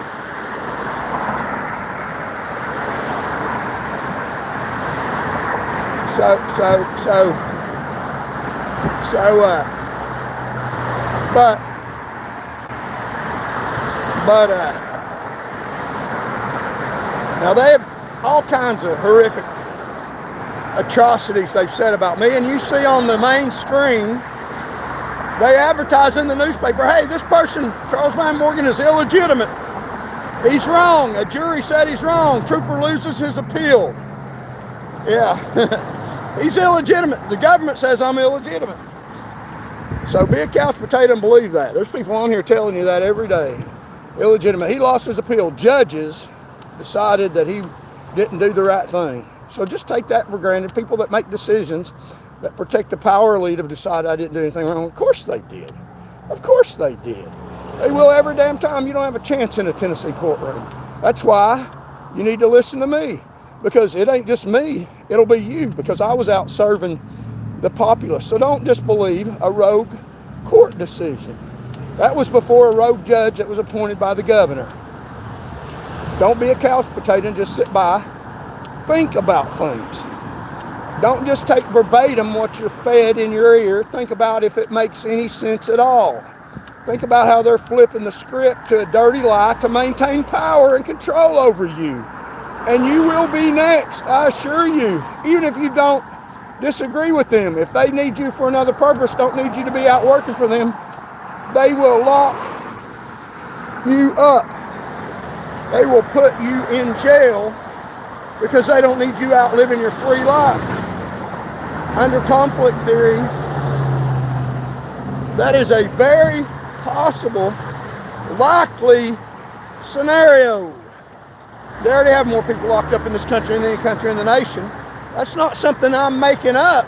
Now they have all kinds of horrific atrocities they've said about me, and you see on the main screen, they advertise in the newspaper, hey, this person, Charles Van Morgan, is illegitimate. He's wrong. A jury said he's wrong. Trooper loses his appeal. Yeah, he's illegitimate. The government says I'm illegitimate. So be a couch potato and believe that. There's people on here telling you that every day. Illegitimate. He lost his appeal. Judges decided that he didn't do the right thing. So just take that for granted. People that make decisions that protect the power elite have decided I didn't do anything wrong. Of course they did. They will every damn time. You don't have a chance in a Tennessee courtroom. That's why you need to listen to me. Because it ain't just me, it'll be you. Because I was out serving the populace. So don't just believe a rogue court decision. That was before a rogue judge that was appointed by the governor. Don't be a couch potato and just sit by. Think about things. Don't just take verbatim what you're fed in your ear. Think about if it makes any sense at all. Think about how they're flipping the script to a dirty lie to maintain power and control over you. And you will be next, I assure you. Even if you don't disagree with them. If they need you for another purpose, don't need you to be out working for them, they will lock you up. They will put you in jail because they don't need you out living your free life. Under conflict theory, that is a very possible, likely scenario. They already have more people locked up in this country than any country in the nation. That's not something I'm making up.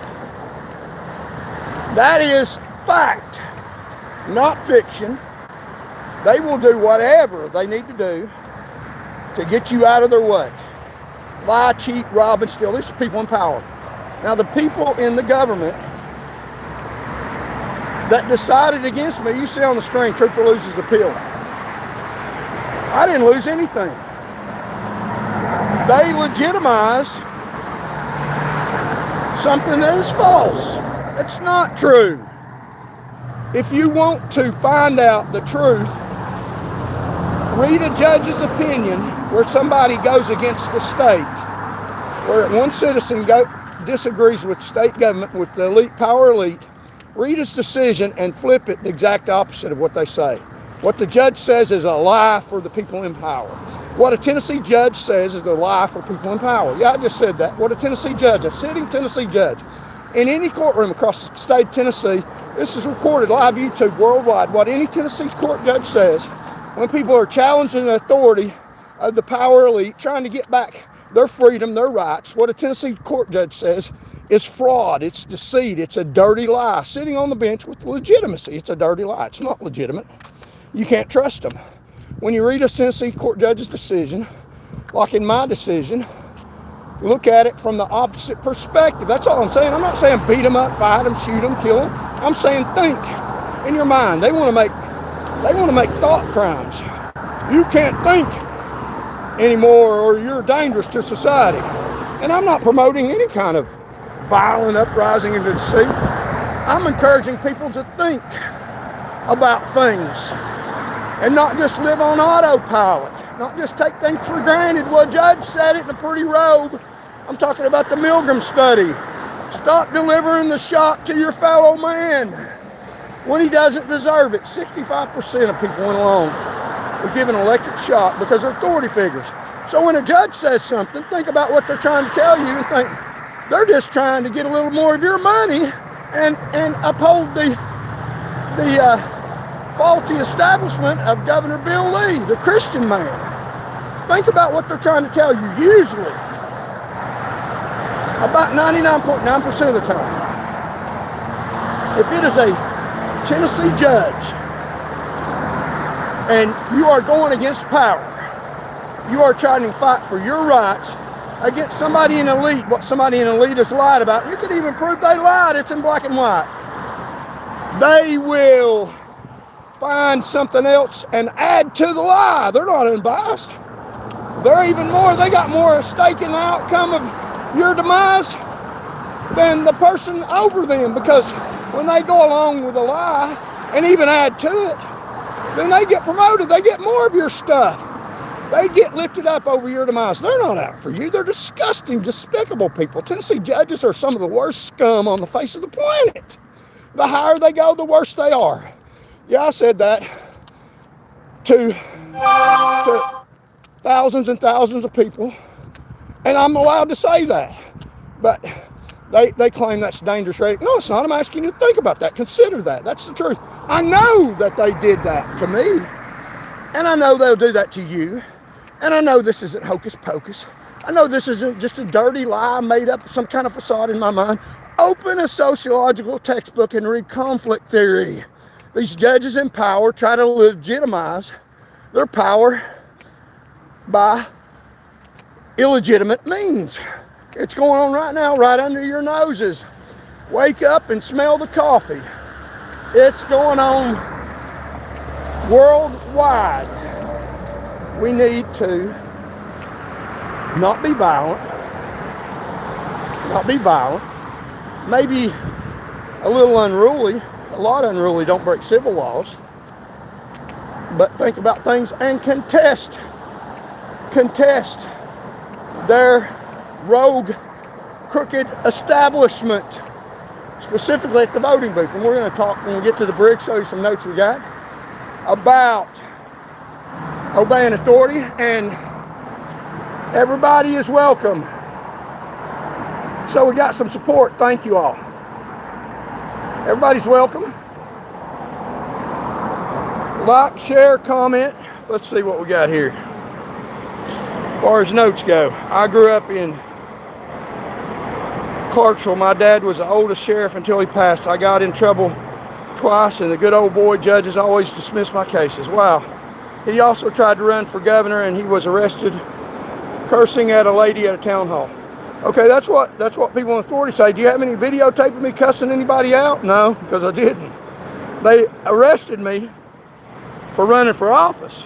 That is fact, not fiction. They will do whatever they need to do to get you out of their way. Lie, cheat, rob, and steal. These are people in power. Now, the people in the government that decided against me, you see on the screen, Trooper loses the appeal. I didn't lose anything. They legitimize something that is false. It's not true. If you want to find out the truth, read a judge's opinion where somebody goes against the state, where one citizen disagrees with state government, with the elite, power elite. Read his decision and flip it the exact opposite of what they say. What the judge says is a lie for the people in power. What a Tennessee judge says is a lie for people in power. Yeah, I just said that. What a Tennessee judge, a sitting Tennessee judge, in any courtroom across the state of Tennessee, this is recorded live YouTube worldwide, what any Tennessee court judge says when people are challenging the authority of the power elite, trying to get back their freedom, their rights. What a Tennessee court judge says is fraud, it's deceit, it's a dirty lie. Sitting on the bench with legitimacy, it's a dirty lie. It's not legitimate. You can't trust them. When you read a Tennessee court judge's decision, like in my decision, look at it from the opposite perspective. That's all I'm saying. I'm not saying beat them up, fight them, shoot them, kill them. I'm saying think in your mind. They want to make thought crimes. You can't think anymore or you're dangerous to society. And I'm not promoting any kind of violent uprising into deceit. I'm encouraging people to think about things and not just live on autopilot, not just take things for granted. Well, Judge said it in a pretty robe. I'm talking about the Milgram study. Stop delivering the shock to your fellow man when he doesn't deserve it. 65% of people went along with giving electric shock because they're authority figures. So when a judge says something, think about what they're trying to tell you and think they're just trying to get a little more of your money and uphold the faulty establishment of Governor Bill Lee, the Christian man. Think about what they're trying to tell you, usually. About 99.9% of the time. If it is a Tennessee judge and you are going against power, you are trying to fight for your rights against somebody in elite, what somebody in elite has lied about. You can even prove they lied. It's in black and white. They will find something else and add to the lie. They're not unbiased. They're even more, they got more at stake in the outcome of your demise than the person over them, because when they go along with a lie and even add to it, then they get promoted. They get more of your stuff. They get lifted up over your demise. They're not out for you. They're disgusting, despicable people. Tennessee judges are some of the worst scum on the face of the planet. The higher they go, the worse they are. Yeah, I said that to thousands and thousands of people, and I'm allowed to say that. But they claim that's dangerous rating. No, it's not. I'm asking you to think about that. Consider that. That's the truth. I know that they did that to me, and I know they'll do that to you. And I know this isn't hocus pocus. I know this isn't just a dirty lie made up, some kind of facade in my mind. Open a sociological textbook and read conflict theory. These judges in power try to legitimize their power by illegitimate means. It's going on right now, right under your noses. Wake up and smell the coffee. It's going on worldwide. We need to not be violent, maybe a little unruly. A lot unruly don't break civil laws, but think about things and contest their rogue, crooked establishment, specifically at the voting booth. And we're going to talk when we get to the bridge, show you some notes we got about obeying authority, and everybody is welcome. So we got some support. Thank you all. Everybody's welcome. Like, share, comment. Let's see what we got here. As far as notes go, I grew up in Clarksville. My dad was the oldest sheriff until he passed. I got in trouble twice, and the good old boy judges always dismissed my cases. Wow. He also tried to run for governor, and he was arrested cursing at a lady at a town hall. Okay, that's what people in authority say. Do you have any videotape of me cussing anybody out? No, because I didn't. They arrested me for running for office.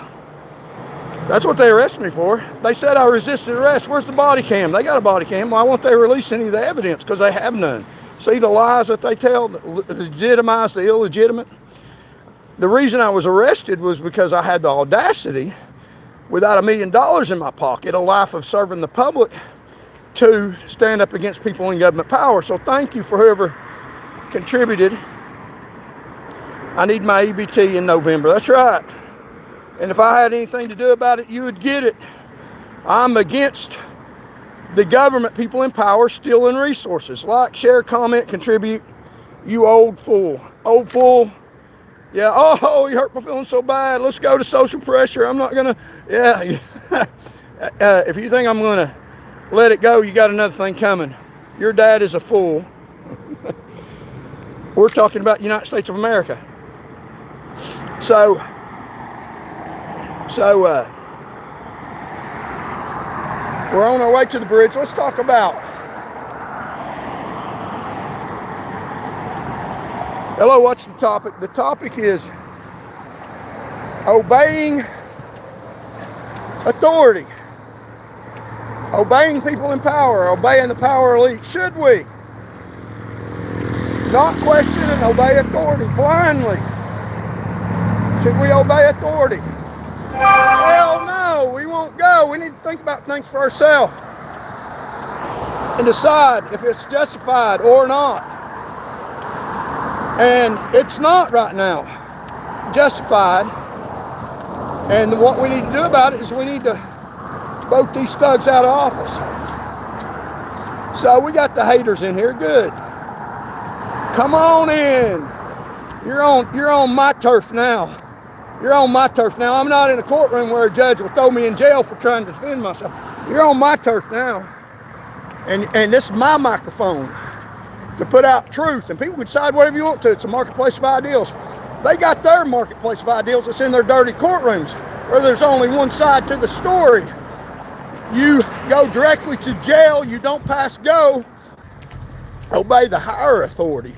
That's what they arrested me for. They said I resisted arrest. Where's the body cam? They got a body cam. Why won't they release any of the evidence? Because they have none. See the lies that they tell, that legitimize the illegitimate? The reason I was arrested was because I had the audacity, without $1 million in my pocket, a life of serving the public, to stand up against people in government power. So thank you for whoever contributed. I need my EBT in November. That's right. And if I had anything to do about it, you would get it. I'm against the government, people in power, stealing resources. Like, share, comment, contribute. You old fool. Old fool. Yeah, oh, you hurt my feelings so bad. Let's go to social pressure. I'm not going to, yeah. If you think I'm going to let it go, you got another thing coming. Your dad is a fool. We're talking about the United States of America. So we're on our way to the bridge. Let's talk about, hello, what's the topic? The topic is obeying authority. Obeying people in power, obeying the power elite. Should we not question and obey authority blindly? Should we obey authority? Hell no, we won't go. We need to think about things for ourselves and decide if it's justified or not. And it's not right now justified. And what we need to do about it is we need to vote these thugs out of office. So we got the haters in here. Good. Come on in. You're on my turf now. You're on my turf now. I'm not in a courtroom where a judge will throw me in jail for trying to defend myself. You're on my turf now. And this is my microphone to put out truth. And people can decide whatever you want to. It's a marketplace of ideals. They got their marketplace of ideals that's in their dirty courtrooms where there's only one side to the story. You go directly to jail. You don't pass go. Obey the higher authority.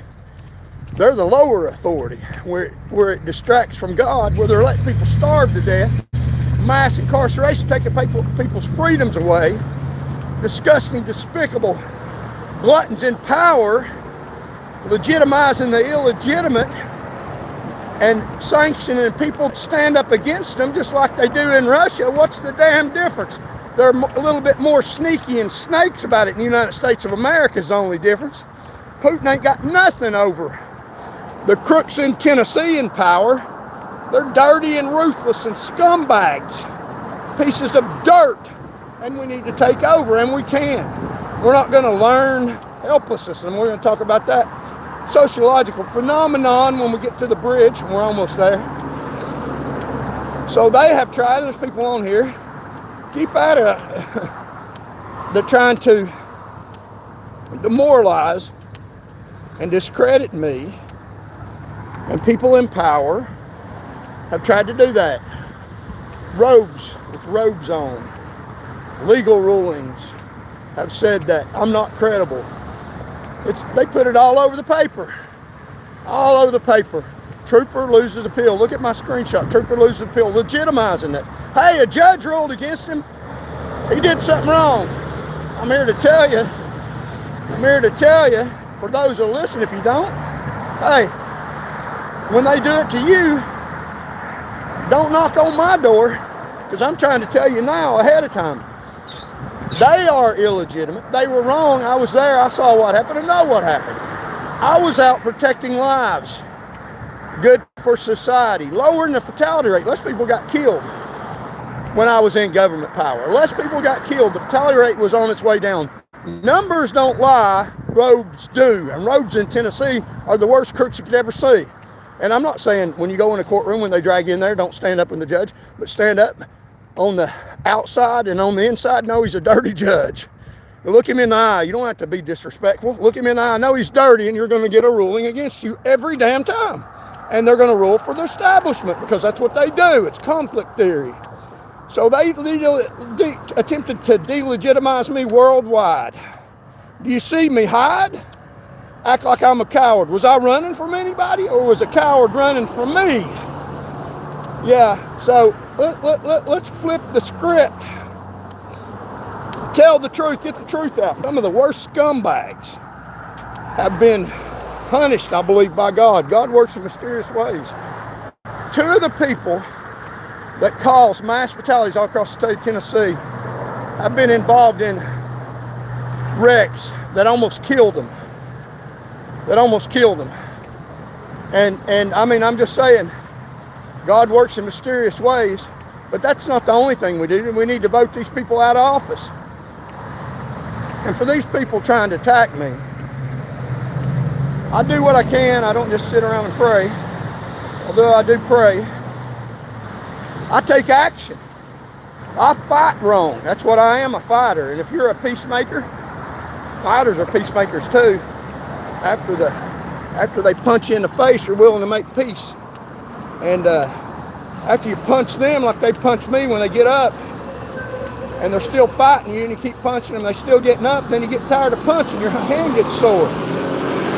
They're the lower authority, where it distracts from God, where they're letting people starve to death, mass incarceration, taking people's freedoms away, disgusting, despicable gluttons in power, legitimizing the illegitimate, and sanctioning people to stand up against them just like they do in Russia. What's the damn difference? They're a little bit more sneaky and snakes about it in the United States of America is the only difference. Putin ain't got nothing over the crooks in Tennessee in power. They're dirty and ruthless and scumbags, pieces of dirt, and we need to take over, and we can. We're not going to learn helplessness, and we're going to talk about that sociological phenomenon when we get to the bridge, and we're almost there. So they have tried, there's people on here, keep at it. They're trying to demoralize and discredit me, and people in power have tried to do that. Robes with robes on, legal rulings have said that I'm not credible. They put it all over the paper. All over the paper. Trooper loses appeal. Look at my screenshot. Trooper loses appeal, legitimizing it. Hey, a judge ruled against him. He did something wrong. I'm here to tell you. For those who listen, if you don't, hey, when they do it to you, don't knock on my door, because I'm trying to tell you now ahead of time. They are illegitimate. They were wrong. I was there. I saw what happened and know what happened. I was out protecting lives. Good for society. Lowering the fatality rate. Less people got killed when I was in government power. Less people got killed. The fatality rate was on its way down. Numbers don't lie. Robes do. And robes in Tennessee are the worst crooks you could ever see. And I'm not saying when you go in a courtroom, when they drag you in there, don't stand up with the judge, but stand up on the outside and on the inside. No, he's a dirty judge. You look him in the eye. You don't have to be disrespectful. Look him in the eye. No, he's dirty, and you're going to get a ruling against you every damn time. And they're going to rule for the establishment because that's what they do. It's conflict theory. So they attempted to delegitimize me worldwide. Do you see me hide? Act like I'm a coward. Was I running from anybody, or was a coward running from me? Yeah, so let's flip the script. Tell the truth, get the truth out. Some of the worst scumbags have been punished, I believe, by God. God works in mysterious ways. Two of the people that caused mass fatalities all across the state of Tennessee have been involved in wrecks that almost killed them. And I mean, I'm just saying, God works in mysterious ways, but that's not the only thing we do. We need to vote these people out of office. And for these people trying to attack me, I do what I can. I don't just sit around and pray, although I do pray. I take action. I fight wrong. That's what I am, a fighter. And if you're a peacemaker, fighters are peacemakers too. After they punch you in the face, you're willing to make peace. And after you punch them like they punch me when they get up, and they're still fighting you, and you keep punching them, they're still getting up, then you get tired of punching, your hand gets sore.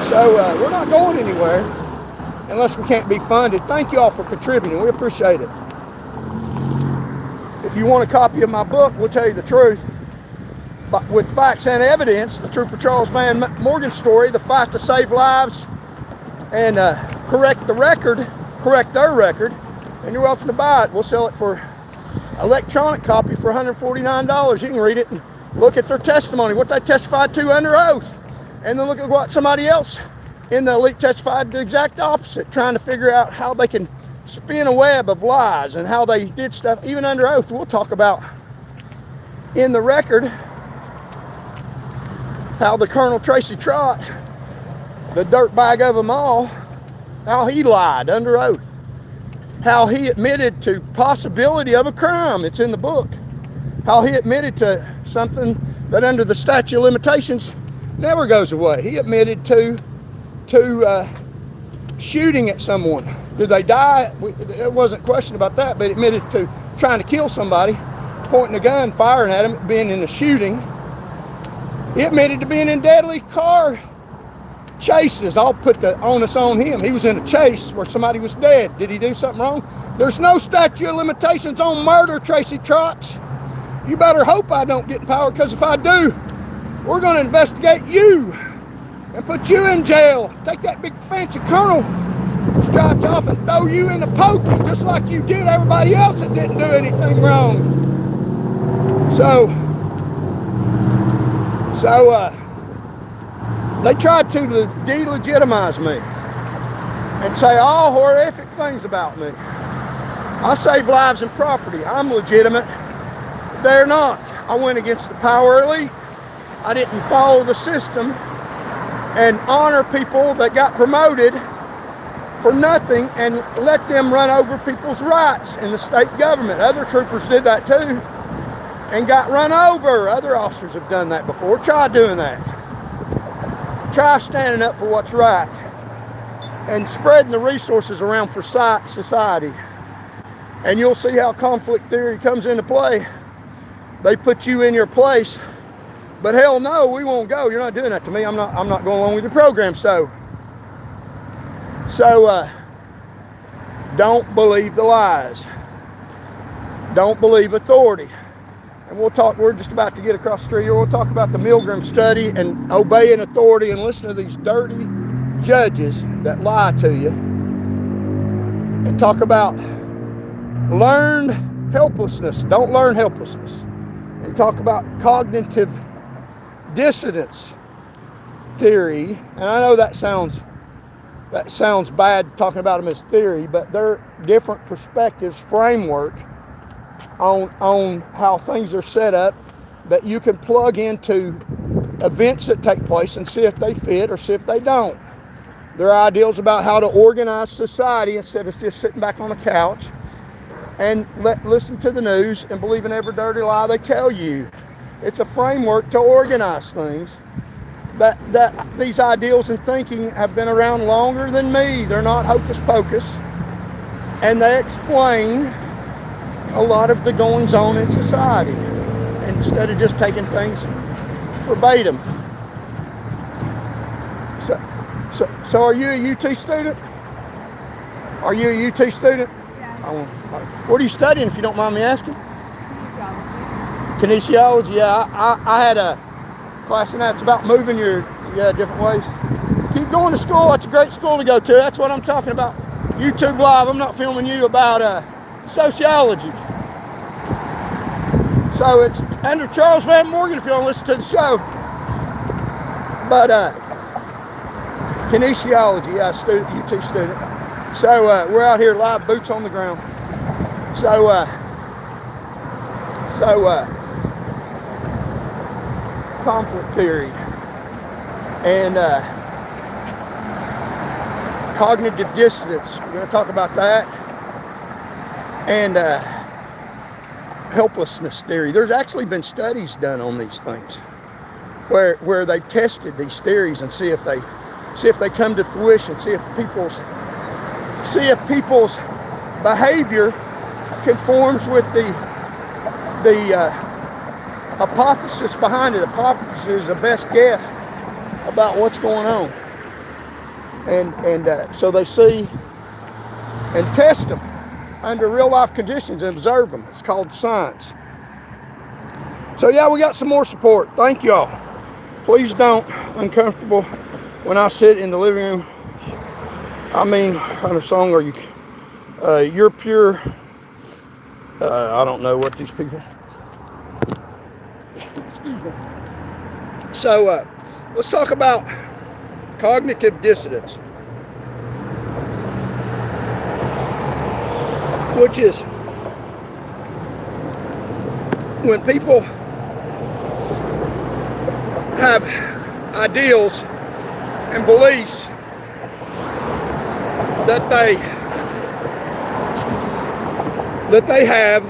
So we're not going anywhere unless we can't be funded. Thank you all for contributing. We appreciate it. If you want a copy of my book, We'll Tell You the Truth, but with facts and evidence, the Trooper Charles Van Morgan story, the fight to save lives and correct their record, and you're welcome to buy it. We'll sell it for electronic copy for $149. You can read it and look at their testimony, what they testified to under oath, and then look at what somebody else in the elite testified the exact opposite, trying to figure out how they can spin a web of lies and how they did stuff even under oath. We'll talk about in the record how the Colonel Tracy Trott, the dirtbag of them all, how he lied under oath, how he admitted to possibility of a crime. It's in the book. How he admitted to something that under the statute of limitations never goes away. He admitted to shooting at someone. Did they die? There wasn't a question about that, but he admitted to trying to kill somebody, pointing a gun, firing at him, being in a shooting. He admitted to being in deadly car chases. I'll put the onus on him. He was in a chase where somebody was dead. Did he do something wrong? There's no statute of limitations on murder, Tracy Trotz. You better hope I don't get in power, because if I do, we're going to investigate you and put you in jail. Take that big fancy colonel, stripes off, and throw you in the pokey, just like you did everybody else that didn't do anything wrong. So they tried to delegitimize me and say all horrific things about me. I save lives and property. I'm legitimate. They're not. I went against the power elite. I didn't follow the system and honor people that got promoted for nothing and let them run over people's rights in the state government. Other troopers did that too and got run over. Other officers have done that before. Try doing that. Try standing up for what's right and spreading the resources around for society. And you'll see how conflict theory comes into play. They put you in your place, but hell no, we won't go. You're not doing that to me. I'm not going along with the program. So don't believe the lies. Don't believe authority. And we'll talk, we're just about to get across the street here. We'll talk about the Milgram study and obeying authority and listen to these dirty judges that lie to you. And talk about learned helplessness. Don't learn helplessness. And talk about cognitive dissonance theory. And I know that sounds bad talking about them as theory, but they're different perspectives, framework on how things are set up that you can plug into events that take place and see if they fit or see if they don't. They're ideals about how to organize society instead of just sitting back on a couch and listen to the news and believe in every dirty lie they tell you. It's a framework to organize things. That these ideals and thinking have been around longer than me. They're not hocus pocus. And they explain a lot of the goings on in society instead of just taking things verbatim. So are you a UT student? Are you a UT student? Yeah. What are you studying, if you don't mind me asking? Kinesiology. Yeah, I had a class in that. It's about moving your different ways. Keep going to school. That's a great school to go to. That's what I'm talking about. YouTube Live. I'm not filming you about sociology. So it's under Charles Van Morgan if you want to listen to the show. But kinesiology, yeah, UT student. So we're out here live, boots on the ground. So conflict theory and cognitive dissonance. We're going to talk about that. And helplessness theory. There's actually been studies done on these things where they've tested these theories and see if they come to fruition, see if people's behavior conforms with the hypothesis behind it. Hypothesis is the best guess about what's going on. And so they see and test them under real life conditions and observe them. It's called science. So yeah, we got some more support. Thank y'all. Please don't uncomfortable when I sit in the living room. I mean, what kind of song are you? You're pure. I don't know what these people. Excuse me. So let's talk about cognitive dissonance, which is when people have ideals and beliefs that they have,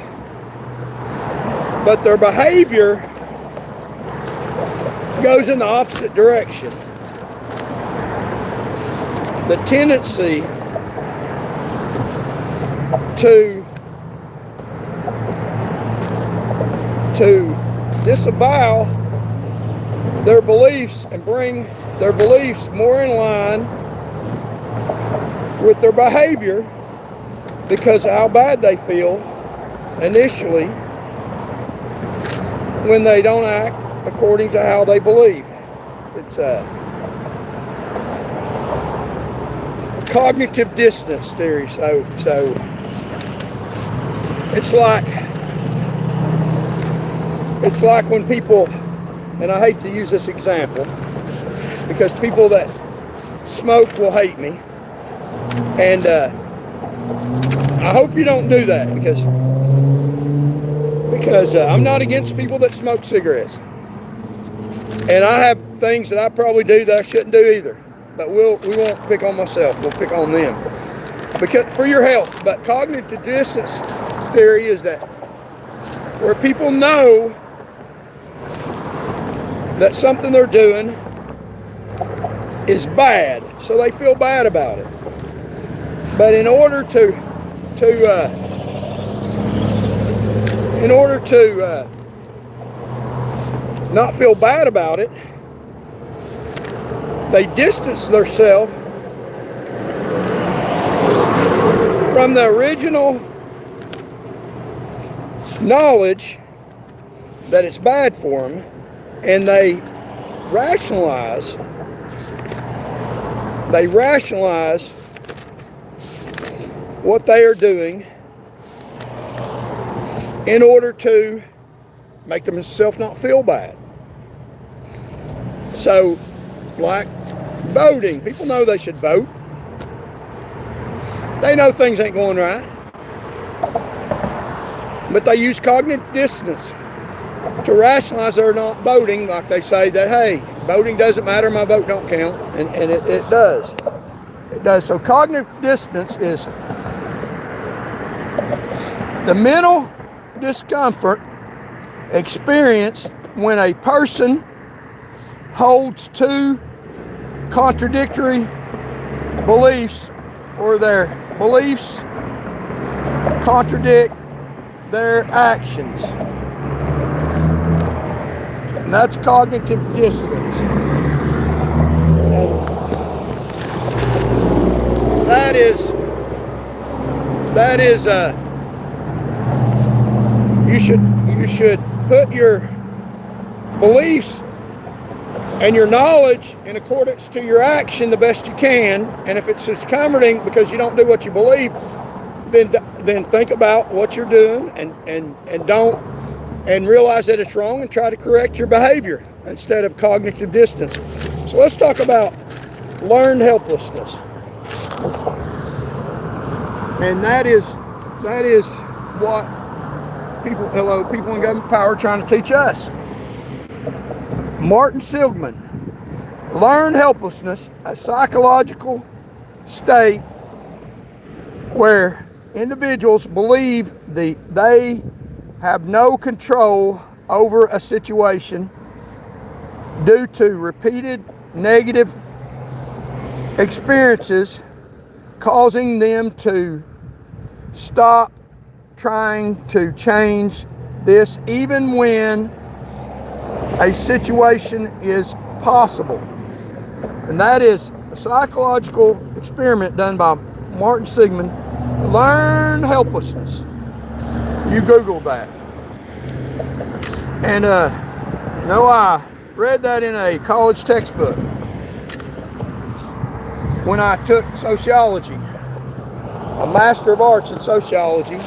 but their behavior goes in the opposite direction. The tendency to disavow their beliefs and bring their beliefs more in line with their behavior because of how bad they feel initially when they don't act according to how they believe. It's cognitive dissonance theory. So it's like when people, and I hate to use this example because people that smoke will hate me, and I hope you don't do that because I'm not against people that smoke cigarettes, and I have things that I probably do that I shouldn't do either. But we won't pick on myself. We'll pick on them because for your health. But cognitive dissonance theory is that where people know that something they're doing is bad, so they feel bad about it. But in order to not feel bad about it, they distance themselves from the original knowledge that it's bad for them, and they rationalize what they are doing in order to make themselves not feel bad. So, like voting, people know they should vote. They know things ain't going right, but they use cognitive dissonance to rationalize they're not voting. Like they say that, hey, voting doesn't matter, my vote don't count, and it does. It does. So cognitive dissonance is the mental discomfort experienced when a person holds two contradictory beliefs, or their beliefs contradict their actions. And that's cognitive dissonance. And that is you should put your beliefs and your knowledge in accordance to your action the best you can. And if it's discomforting because you don't do what you believe, then think about what you're doing and realize that it's wrong and try to correct your behavior instead of cognitive dissonance. So let's talk about learned helplessness. And that is what people in government power are trying to teach us. Martin Seligman, learned helplessness, a psychological state where individuals believe they have no control over a situation due to repeated negative experiences, causing them to stop trying to change this even when a situation is possible. And that is a psychological experiment done by Martin Seligman, Learned Helplessness. You Google that. And I read that in a college textbook when I took sociology, a Master of Arts in sociology.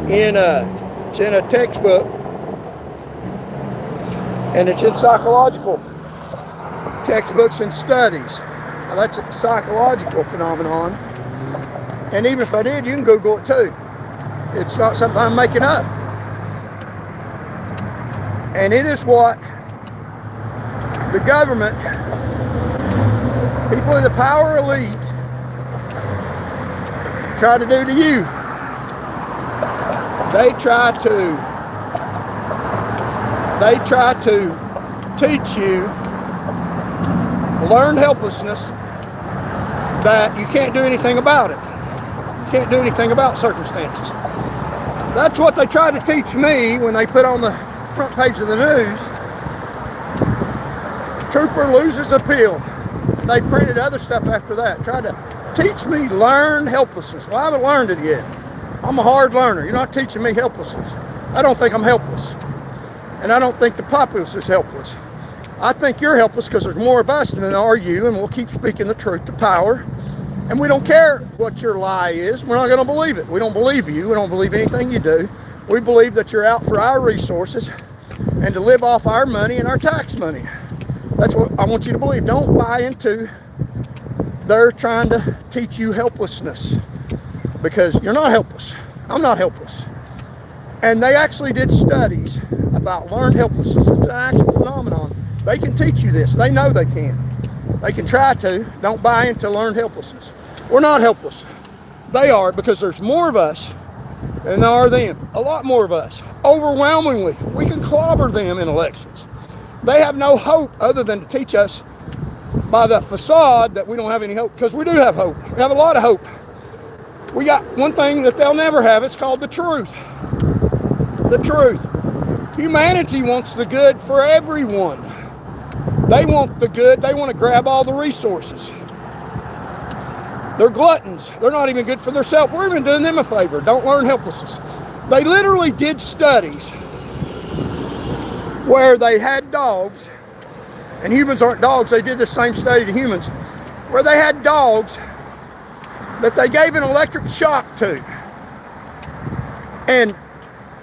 It's in a textbook, and it's in psychological textbooks and studies. Now that's a psychological phenomenon, and even if I did, you can Google it too. It's not something I'm making up. And it is what the government, people in the power elite, try to do to you. They try to teach you learned helplessness, that you can't do anything about it. You can't do anything about circumstances. That's what they tried to teach me when they put on the front page of the news, trooper loses appeal. And they printed other stuff after that, tried to teach me learned helplessness. Well, I haven't learned it yet. I'm a hard learner. You're not teaching me helplessness. I don't think I'm helpless. And I don't think the populace is helpless. I think you're helpless because there's more of us than there are you, and we'll keep speaking the truth to power. And we don't care what your lie is. We're not going to believe it. We don't believe you. We don't believe anything you do. We believe that you're out for our resources and to live off our money and our tax money. That's what I want you to believe. Don't buy into they're trying to teach you helplessness, because you're not helpless. I'm not helpless. And they actually did studies about learned helplessness. It's an actual phenomenon. They can teach you this. They know they can. They can try to. Don't buy into learned helplessness. We're not helpless. They are, because there's more of us than there are them. A lot more of us. Overwhelmingly. We can clobber them in elections. They have no hope other than to teach us by the facade that we don't have any hope, because we do have hope. We have a lot of hope. We got one thing that they'll never have. It's called the truth. The truth. Humanity wants the good for everyone. They want the good. They want to grab all the resources. They're gluttons. They're not even good for themselves. We're even doing them a favor. Don't learn helplessness. They literally did studies where they had dogs, and humans aren't dogs. They did the same study to humans, where they had dogs that they gave an electric shock to. And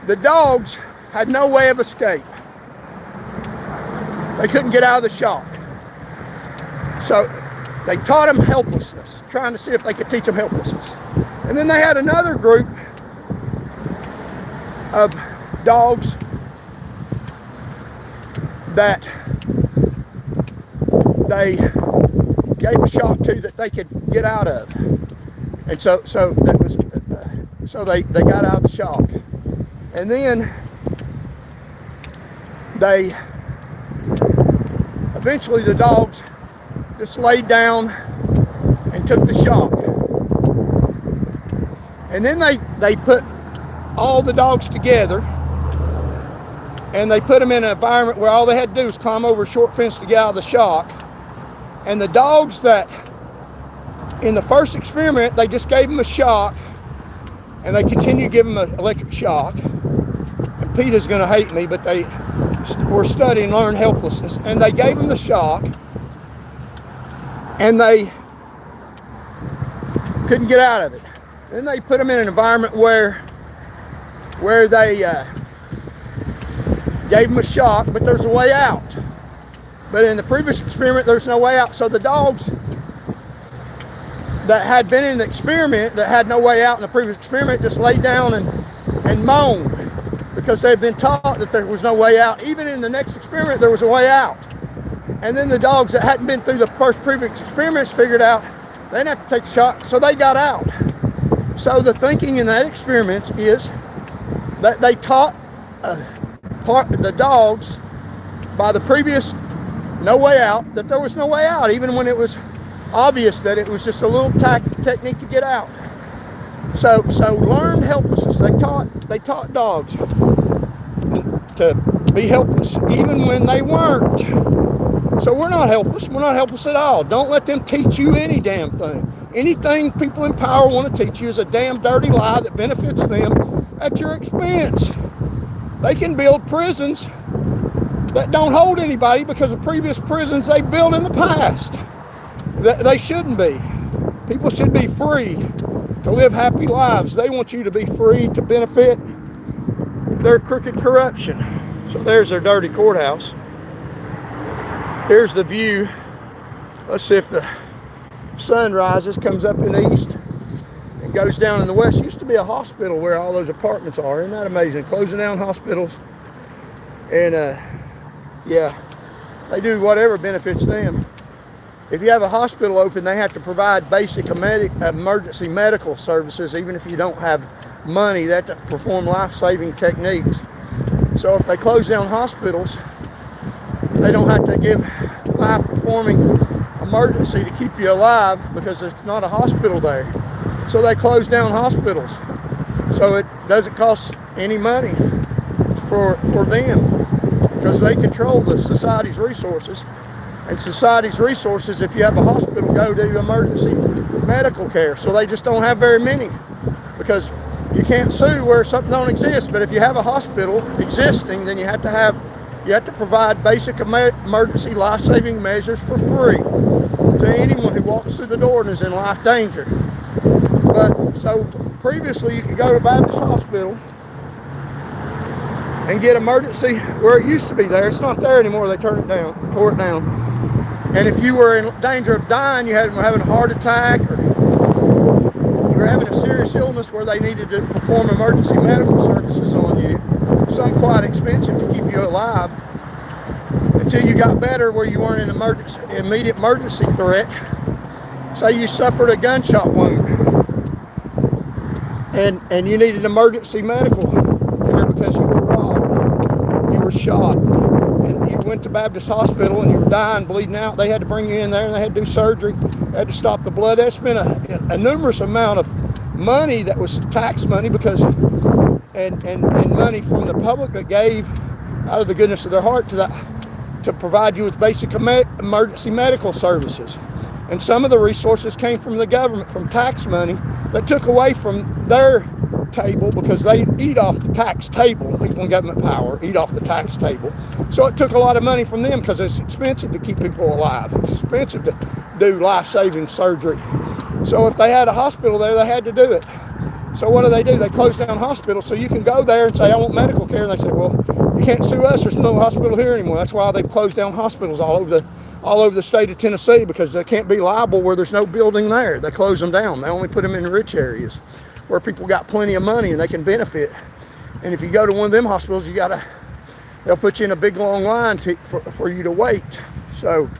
the dogs had no way of escape. They couldn't get out of the shock. So they taught them helplessness, trying to see if they could teach them helplessness. And then they had another group of dogs that they gave a shock to that they could get out of. And so they got out of the shock. And then eventually the dogs just laid down and took the shock. And then they put all the dogs together, and they put them in an environment where all they had to do was climb over a short fence to get out of the shock. And the dogs that, in the first experiment, they just gave them a shock, and they continued to give them an electric shock. And Peter's going to hate me, but they were studying learned helplessness, and they gave them the shock, and they couldn't get out of it. Then they put them in an environment where they gave them a shock, but there's a way out. But in the previous experiment, there's no way out. So the dogs that had been in the experiment, that had no way out in the previous experiment, just laid down and moaned, because they had been taught that there was no way out. Even in the next experiment, there was a way out. And then the dogs that hadn't been through the first previous experiments figured out they didn't have to take the shot, so they got out. So the thinking in that experiment is that they taught the dogs by the previous no way out that there was no way out, even when it was obvious that it was just a little technique to get out. So learned helplessness. They taught dogs to be helpless, even when they weren't. So we're not helpless. We're not helpless at all. Don't let them teach you any damn thing. Anything people in power want to teach you is a damn dirty lie that benefits them at your expense. They can build prisons that don't hold anybody because of previous prisons they built in the past. They shouldn't be. People should be free to live happy lives. They want you to be free to benefit their crooked corruption. So there's their dirty courthouse. Here's the view. Let's see if the sun rises, comes up in the east and goes down in the west. Used to be a hospital where all those apartments are. Isn't that amazing? Closing down hospitals. And yeah, they do whatever benefits them. If you have a hospital open, they have to provide basic emergency medical services. Even if you don't have money, they have to perform life-saving techniques. So if they close down hospitals, they don't have to give life-performing emergency to keep you alive because there's not a hospital there. So they close down hospitals. So it doesn't cost any money for them because they control the society's resources. And society's resources, if you have a hospital, go to emergency medical care. So they just don't have very many because you can't sue where something don't exist. But if you have a hospital existing, then you have to provide basic emergency life-saving measures for free to anyone who walks through the door and is in life danger. But so previously you could go to Baptist Hospital and get emergency where it used to be there. It's not there anymore. They tore it down. And if you were in danger of dying, you were having a heart attack, or you were having a serious illness where they needed to perform emergency medical services on you, some quite expensive to keep you alive, until you got better where you weren't in immediate emergency threat. Say you suffered a gunshot wound and you needed emergency medical care because you were robbed, you were shot, and you went to Baptist Hospital and you were dying, bleeding out. They had to bring you in there and they had to do surgery. They had to stop the blood. That's been a numerous amount of money that was tax money because and money from the public that gave out of the goodness of their heart to provide you with basic emergency medical services. And some of the resources came from the government, from tax money that took away from their table because they eat off the tax table. People in government power eat off the tax table. So it took a lot of money from them because it's expensive to keep people alive. It's expensive to do life-saving surgery. So if they had a hospital there, they had to do it. So what do? They close down hospitals so you can go there and say, I want medical care. And they say, well, you can't sue us. There's no hospital here anymore. That's why they've closed down hospitals all over the state of Tennessee, because they can't be liable where there's no building there. They close them down. They only put them in rich areas where people got plenty of money and they can benefit. And if you go to one of them hospitals, they'll put you in a big long line for you to wait. So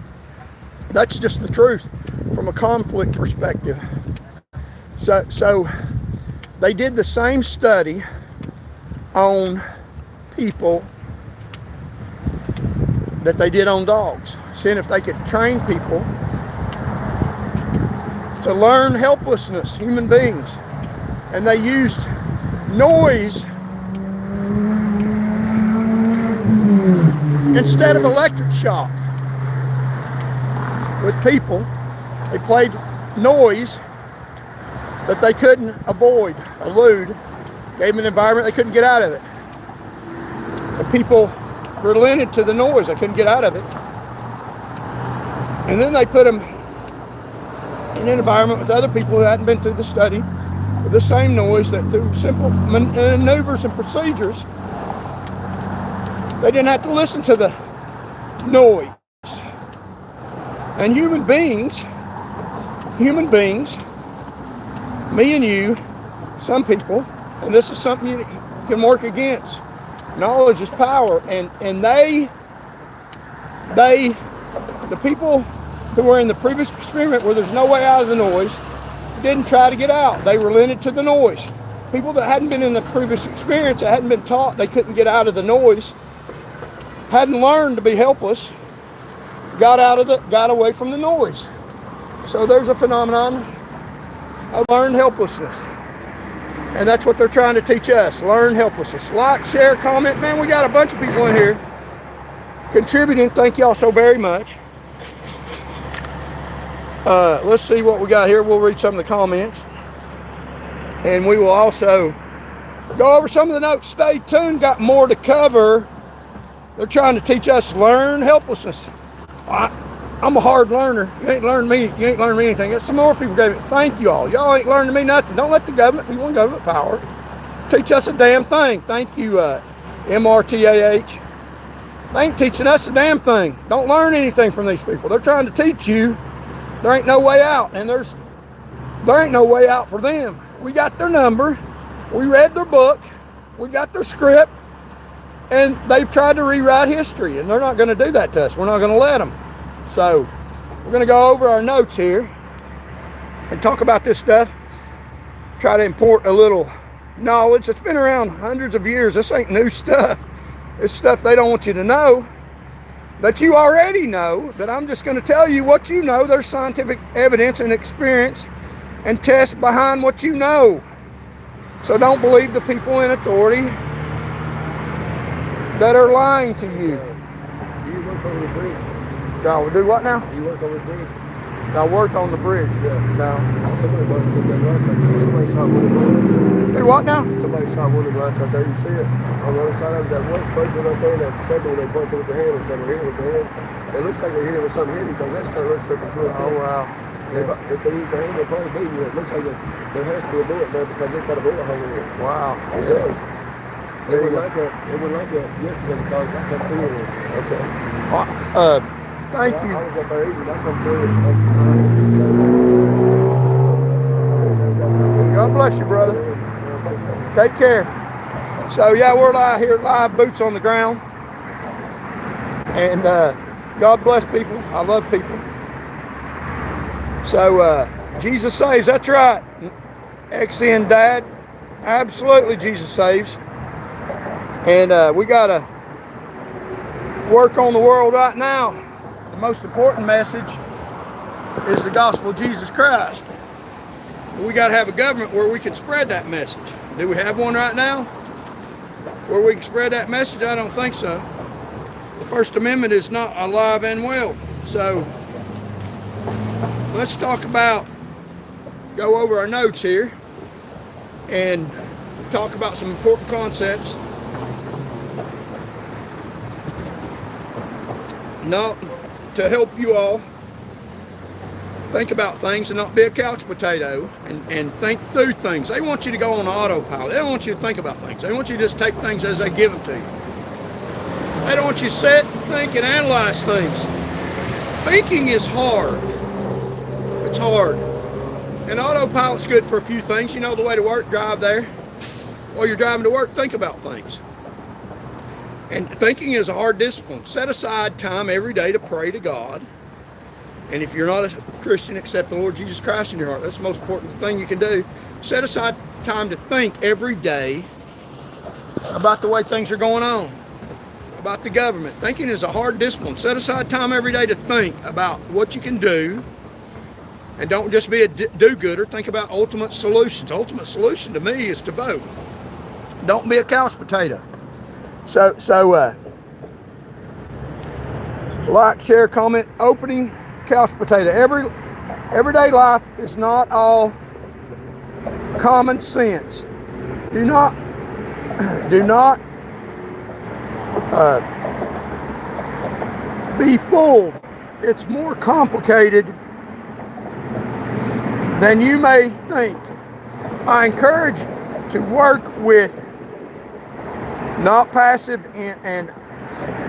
that's just the truth from a conflict perspective. So they did the same study on people that they did on dogs, seeing if they could train people to learn helplessness, human beings. And they used noise instead of electric shock with people. They played noise that they couldn't elude, gave them an environment they couldn't get out of it. And people relented to the noise, they couldn't get out of it. And then they put them in an environment with other people who hadn't been through the study, with the same noise, that through simple maneuvers and procedures, they didn't have to listen to the noise. And human beings, me and you, some people, and this is something you can work against. Knowledge is power, and the people who were in the previous experiment where there's no way out of the noise didn't try to get out. They relented to the noise. people that hadn't been in the previous experience, that hadn't been taught, they couldn't get out of the noise, hadn't learned to be helpless, got away from the noise. So there's a phenomenon of learned helplessness. And that's what they're trying to teach us, learn helplessness. Like, share, comment. Man, we got a bunch of people in here contributing. Thank y'all so very much. Let's see what we got here. We'll read some of the comments. And we will also go over some of the notes. Stay tuned, got more to cover. They're trying to teach us learn helplessness. I'm a hard learner. You ain't learned me anything. Some more people gave it. Thank you all. Y'all ain't learning me nothing. Don't let the government, people in government power, teach us a damn thing. Thank you, MRTAH. They ain't teaching us a damn thing. Don't learn anything from these people. They're trying to teach you there ain't no way out, and there ain't no way out for them. We got their number. We read their book. We got their script, and they've tried to rewrite history, and they're not going to do that to us. We're not going to let them. So we're going to go over our notes here and talk about this stuff. Try to import a little knowledge that's been around hundreds of years. This ain't new stuff. It's stuff they don't want you to know, that you already know, that I'm just going to tell you what you know. There's scientific evidence and experience and tests behind what you know. So don't believe the people in authority that are lying to you. Do you work over the bridge? Y'all do what now? Do you work over the bridge? I work on the bridge. Yeah. No. Somebody must have put that lights out there. Somebody saw one of the lights out there. Do what now? Somebody saw one of the lights out there. You see it? On the other side of it, that one first one up there, that second one they busted with their hand, and something hit it with their hand. It looks like they hit it with something heavy because that's kind of looks like it's real. Oh, wow. If they use their hand, they'll probably beat you. It looks like there has to be a bullet there because it's got a bullet hole in it. Wow. It does. It was like that. It was like that yesterday because I come through it. Okay. Thank you. I was up there eating. I come through it. God bless you, brother. Take care. So yeah, we're live here, live, boots on the ground. And God bless people. I love people. So Jesus saves. That's right. XN Dad. Absolutely, Jesus saves. And we got to work on the world right now. The most important message is the gospel of Jesus Christ. We got to have a government where we can spread that message. Do we have one right now where we can spread that message? I don't think so. The First Amendment is not alive and well. So let's go over our notes here and talk about some important concepts. No, to help you all think about things and not be a couch potato and think through things. They want you to go on autopilot. They don't want you to think about things. They want you to just take things as they give them to you. They don't want you to sit, think, and analyze things. Thinking is hard. It's hard. And autopilot's good for a few things. You know the way to work, drive there. While you're driving to work, think about things. And thinking is a hard discipline. Set aside time every day to pray to God. And if you're not a Christian, accept the Lord Jesus Christ in your heart. That's the most important thing you can do. Set aside time to think every day about the way things are going on, about the government. Thinking is a hard discipline. Set aside time every day to think about what you can do. And don't just be a do-gooder. Think about ultimate solutions. Ultimate solution to me is to vote. Don't be a couch potato. So like, share, comment, opening couch potato. Everyday life is not all common sense. Do not be fooled. It's more complicated than you may think. I encourage you to work with not passive and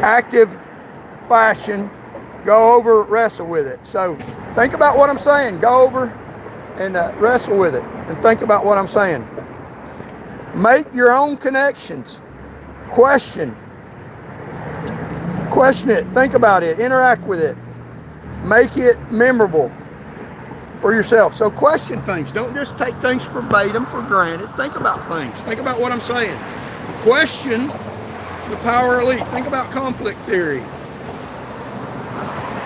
active fashion. Go over, wrestle with it. So think about what I'm saying. Go over and wrestle with it and think about what I'm saying. Make your own connections. Question it. Think about it. Interact with it. Make it memorable for yourself. So question things. Don't just take things verbatim for granted. Think about things. Think about what I'm saying. Question the power elite. Think about conflict theory.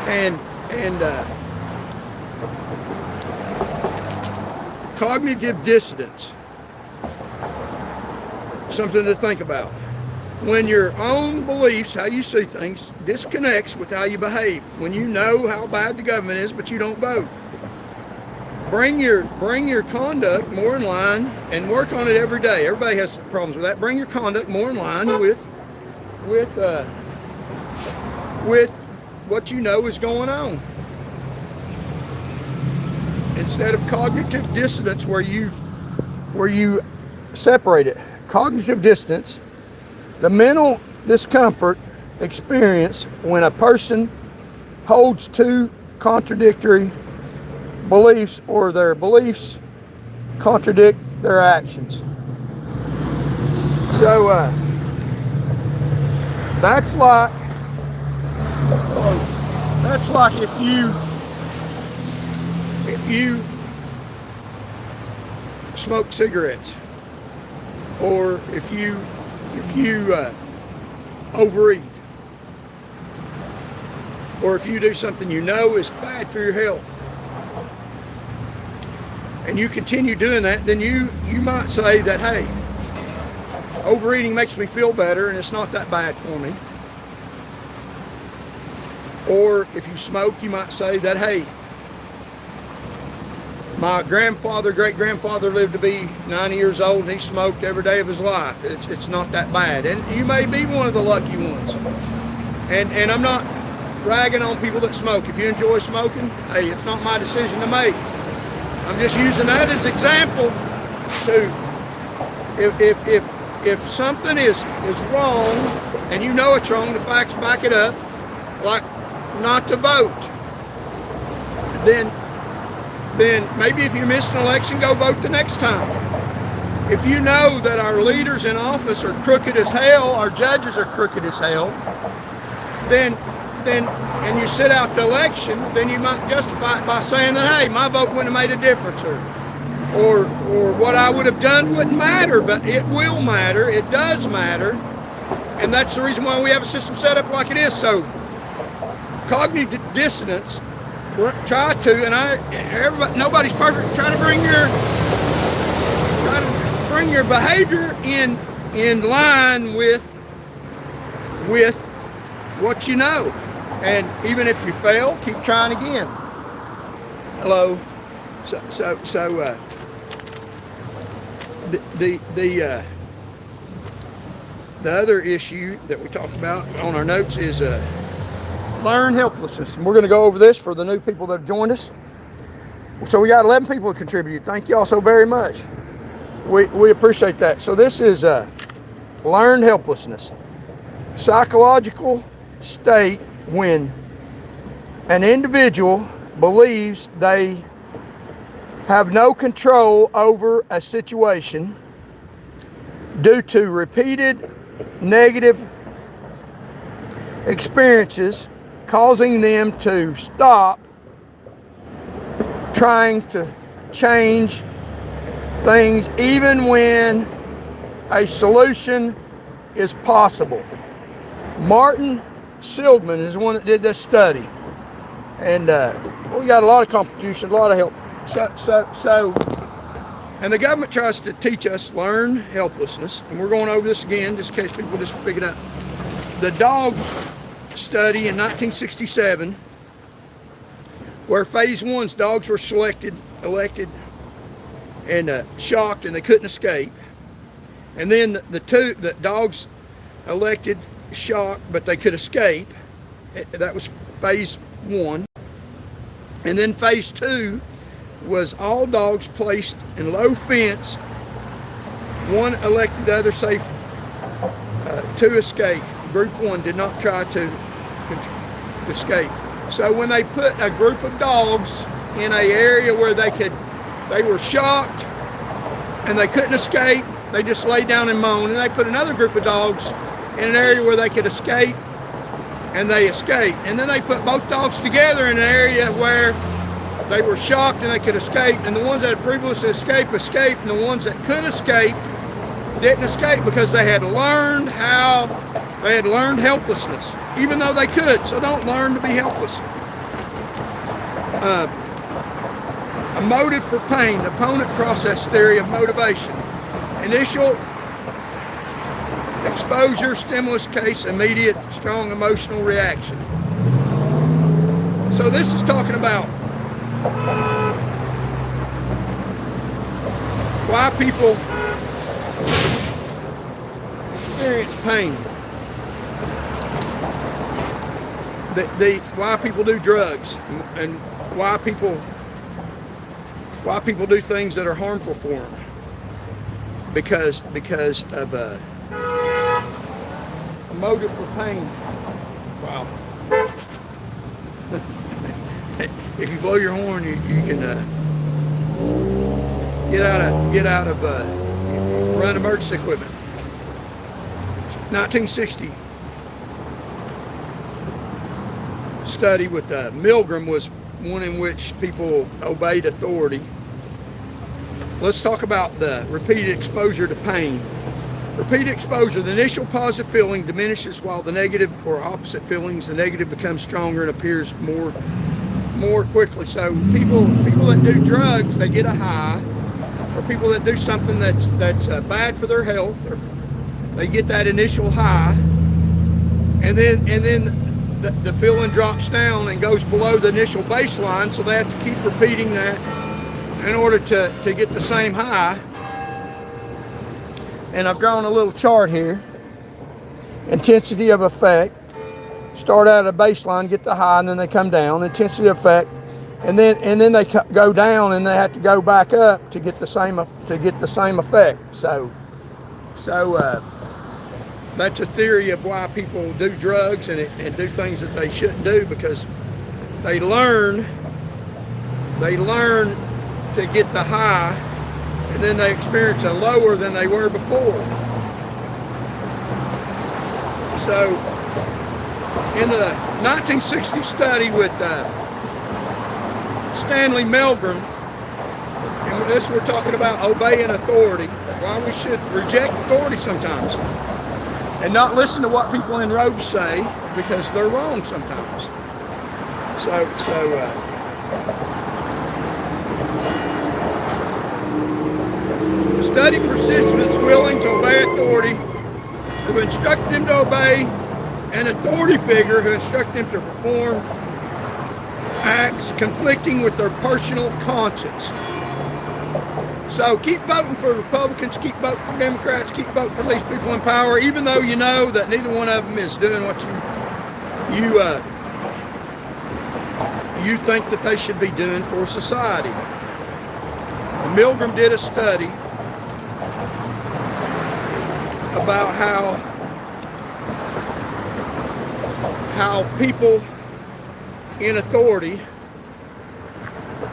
And cognitive dissonance. Something to think about. When your own beliefs, how you see things, disconnects with how you behave. When you know how bad the government is, but you don't vote. Bring your conduct more in line and work on it every day. Everybody has problems with that. Bring your conduct more in line with what you know is going on. Instead of cognitive dissonance where you separate it. Cognitive dissonance, the mental discomfort experience when a person holds two contradictory beliefs or their beliefs contradict their actions. So that's like if you smoke cigarettes, or if you overeat, or if you do something you know is bad for your health, and you continue doing that, then you might say that, hey, overeating makes me feel better and it's not that bad for me. Or if you smoke, you might say that, hey, my great-grandfather lived to be 90 years old and he smoked every day of his life. It's not that bad. And you may be one of the lucky ones. And I'm not ragging on people that smoke. If you enjoy smoking, hey, it's not my decision to make. I'm just using that as example to, if something is wrong and you know it's wrong, the facts back it up, like not to vote, then maybe if you missed an election, go vote the next time. If you know that our leaders in office are crooked as hell, our judges are crooked as hell, then and you sit out the election, then you might justify it by saying that, hey, my vote wouldn't have made a difference, or what I would have done wouldn't matter, but it will matter. It does matter, and that's the reason why we have a system set up like it is. So cognitive dissonance, try to, and nobody's perfect. Try to bring your behavior in line with what you know, and even if you fail, keep trying again. Hello. The other issue that we talked about on our notes is learn helplessness. And we're going to go over this for the new people that have joined us. So we got 11 people to contribute. Thank you all so very much. We appreciate that. So this is learned helplessness. Psychological state when an individual believes they have no control over a situation due to repeated negative experiences causing them to stop trying to change things even when a solution is possible. Martin Seligman is the one that did this study, and we got a lot of contribution, a lot of help. So, and the government tries to teach us learn helplessness, and we're going over this again just in case people just pick it up. The dog study in 1967, where phase one's dogs were elected, and shocked, and they couldn't escape, and then the dogs elected, shocked, but they could escape. That was phase one. And then phase two was all dogs placed in low fence, one elected, the other safe to escape. Group one did not try to escape. So when they put a group of dogs in an area where they were shocked and they couldn't escape, they just laid down and moaned, and they put another group of dogs in an area where they could escape, and they escaped. And then they put both dogs together in an area where they were shocked and they could escape, and the ones that had previously escaped, and the ones that could escape didn't escape because they had learned helplessness, even though they could. So don't learn to be helpless. A motive for pain, the opponent process theory of motivation. Initial exposure, stimulus case, immediate strong emotional reaction. So this is talking about why people experience pain. Why people do drugs, and why people do things that are harmful for them, because of a motive for pain. Wow. If you blow your horn, you can get out of run emergency equipment. 1960 study with Milgram was one in which people obeyed authority. Let's talk about the repeated exposure to pain. Repeated exposure, the initial positive feeling diminishes while the negative or opposite feelings, the negative becomes stronger and appears more quickly. So people that do drugs, they get a high, or people that do something that's bad for their health, or they get that initial high, and then the feeling drops down and goes below the initial baseline, so they have to keep repeating that in order to get the same high. And I've drawn a little chart here. Intensity of effect. Start out at a baseline, get the high, and then they come down. Intensity of effect, and then they go down, and they have to go back up to get the same effect. So that's a theory of why people do drugs and do things that they shouldn't do, because they learn to get the high, and then they experience a lower than they were before. So in the 1960 study with Stanley Milgram, and this we're talking about obeying authority, why we should reject authority sometimes and not listen to what people in robes say, because they're wrong sometimes. Study participants willing to obey authority, who instruct them to obey an authority figure who instruct them to perform acts conflicting with their personal conscience. So keep voting for Republicans, keep voting for Democrats, keep voting for these people in power, even though you know that neither one of them is doing what you think that they should be doing for society. Milgram did a study about how people in authority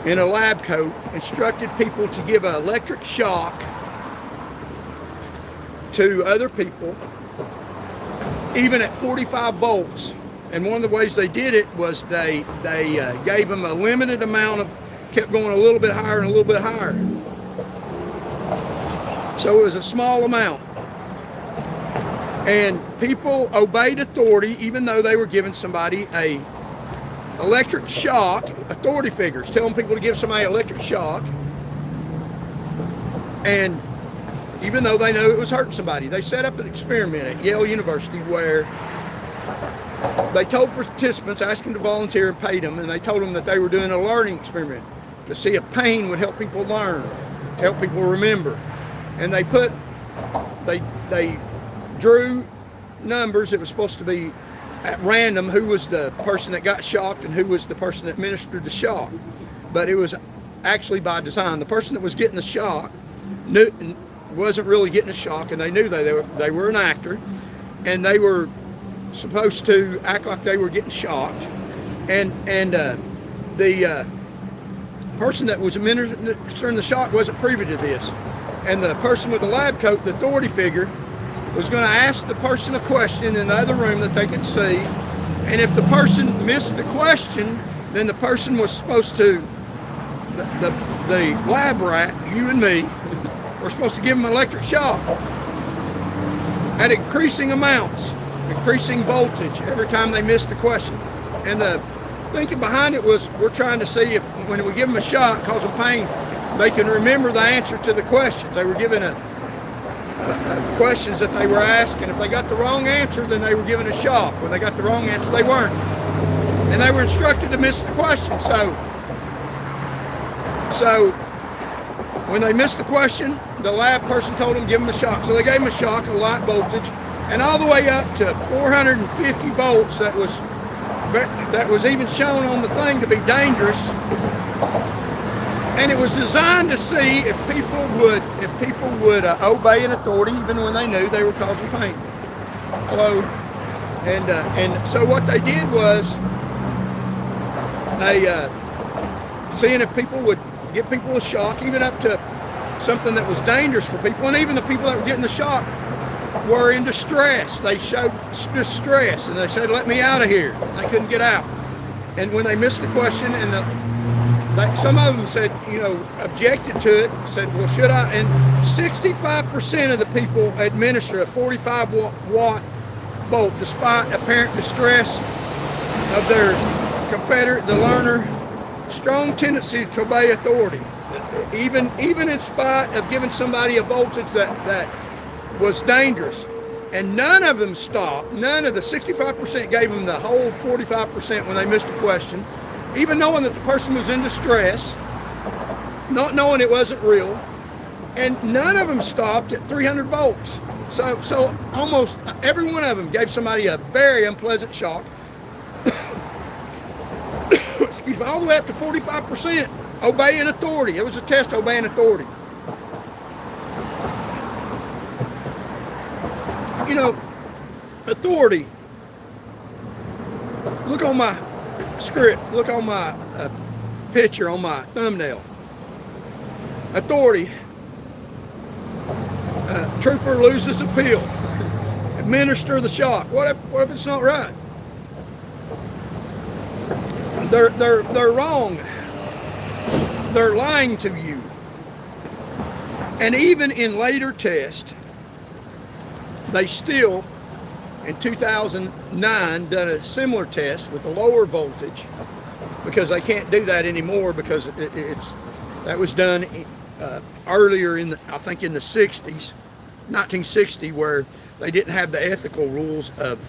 in a lab coat instructed people to give an electric shock to other people, even at 45 volts. And one of the ways they did it was they gave them a limited amount of, kept going a little bit higher and a little bit higher. So it was a small amount. And people obeyed authority even though they were giving somebody a electric shock. Authority figures telling people to give somebody electric shock, and even though they knew it was hurting somebody. They set up an experiment at Yale University where they told participants, asked them to volunteer and paid them, and they told them that they were doing a learning experiment to see if pain would help people learn, to help people remember. And they drew numbers. It was supposed to be at random who was the person that got shocked and who was the person that administered the shock. But it was actually by design. The person that was getting the shock wasn't really getting a shock, and they knew they were an actor, and they were supposed to act like they were getting shocked. And the person that was administering the shock wasn't privy to this. And the person with the lab coat, the authority figure, was going to ask the person a question in the other room that they could see. And if the person missed the question, then the person was supposed to the lab rat, you and me, were supposed to give them electric shock at increasing amounts, increasing voltage every time they missed the question. And the thinking behind it was, we're trying to see if when we give them a shock, cause them pain, they can remember the answer to the questions. They were given questions that they were asked, and if they got the wrong answer, then they were given a shock. When they got the wrong answer, they weren't. And they were instructed to miss the question. So when they missed the question, the lab person told them, give them a shock. So they gave them a shock, a light voltage, and all the way up to 450 volts that was even shown on the thing to be dangerous. And it was designed to see if people would obey an authority even when they knew they were causing pain. Hello. And so what they did was they seeing if people would give people a shock, even up to something that was dangerous for people. And even the people that were getting the shock were in distress. They showed distress, and they said, let me out of here. And they couldn't get out. And when they missed the question, and some of them said, objected to it, said, well, should I? And 65% of the people administer a 45 watt bolt despite apparent distress of their confederate, the learner, strong tendency to obey authority, even in spite of giving somebody a voltage that was dangerous. And none of them stopped. None of the 65% gave them the whole 45% when they missed a question, even knowing that the person was in distress, not knowing it wasn't real. And none of them stopped at 300 volts. So almost every one of them gave somebody a very unpleasant shock. Excuse me, all the way up to 45% obeying authority. It was a test obeying authority. Authority. Look on my script. Look on my picture on my thumbnail. Authority. Trooper loses appeal. Administer the shock. What if it's not right? They're wrong. They're lying to you. And even in later tests, they still, in 2009, done a similar test with a lower voltage, because they can't do that anymore because that was done earlier I think in the 60s, 1960, where they didn't have the ethical rules of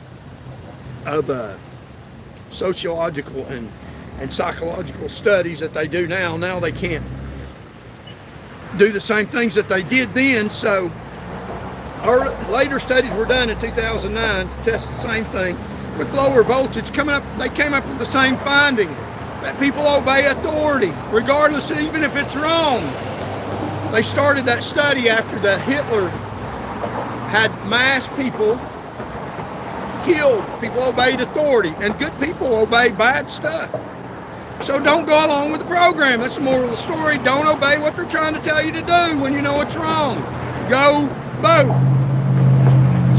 sociological and psychological studies that they do now. Now they can't do the same things that they did then. So later studies were done in 2009 to test the same thing with lower voltage. They came up with the same finding, that people obey authority regardless, even if it's wrong. They started that study after Hitler had mass people killed. People obeyed authority, and good people obey bad stuff. So don't go along with the program. That's the moral of the story. Don't obey what they're trying to tell you to do when you know it's wrong. Go vote.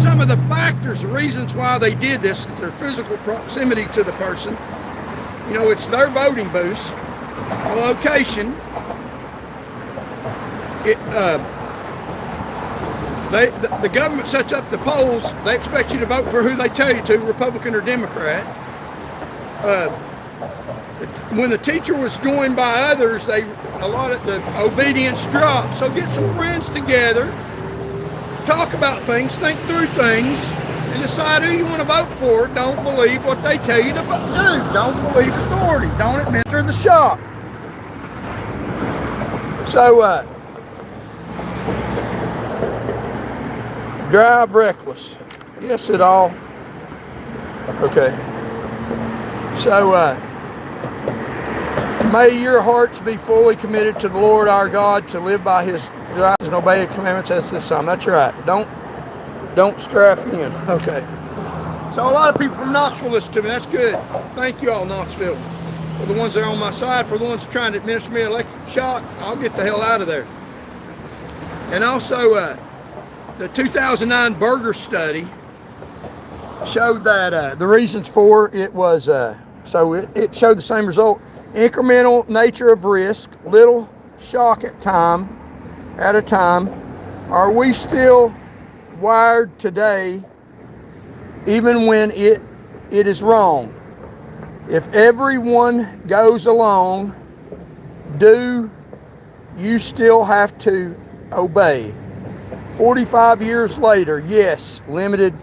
Some of the factors, the reasons why they did this, is their physical proximity to the person. It's their voting booths, the location. The government sets up the polls. They expect you to vote for who they tell you to, Republican or Democrat. When the teacher was joined by others, a lot of the obedience dropped. So get some friends together, talk about things, think through things, and decide who you want to vote for. Don't believe what they tell you to do. Don't believe authority. Don't administer the shock. So, drive reckless. Yes, it all. Okay. So, may your hearts be fully committed to the Lord our God, to live by His directions and obey His commandments as this psalm. That's right. Don't strap in. Okay. So a lot of people from Knoxville listen to me. That's good. Thank you all, Knoxville. For the ones that are on my side, for the ones trying to administer me an electric shock, I'll get the hell out of there. And also, the 2009 Berger study showed that the reasons for it was, it showed the same result. incremental nature of risk, little shock at a time. Are we still wired today, even when it is wrong? If everyone goes along, do you still have to obey? 45 years later, yes, limited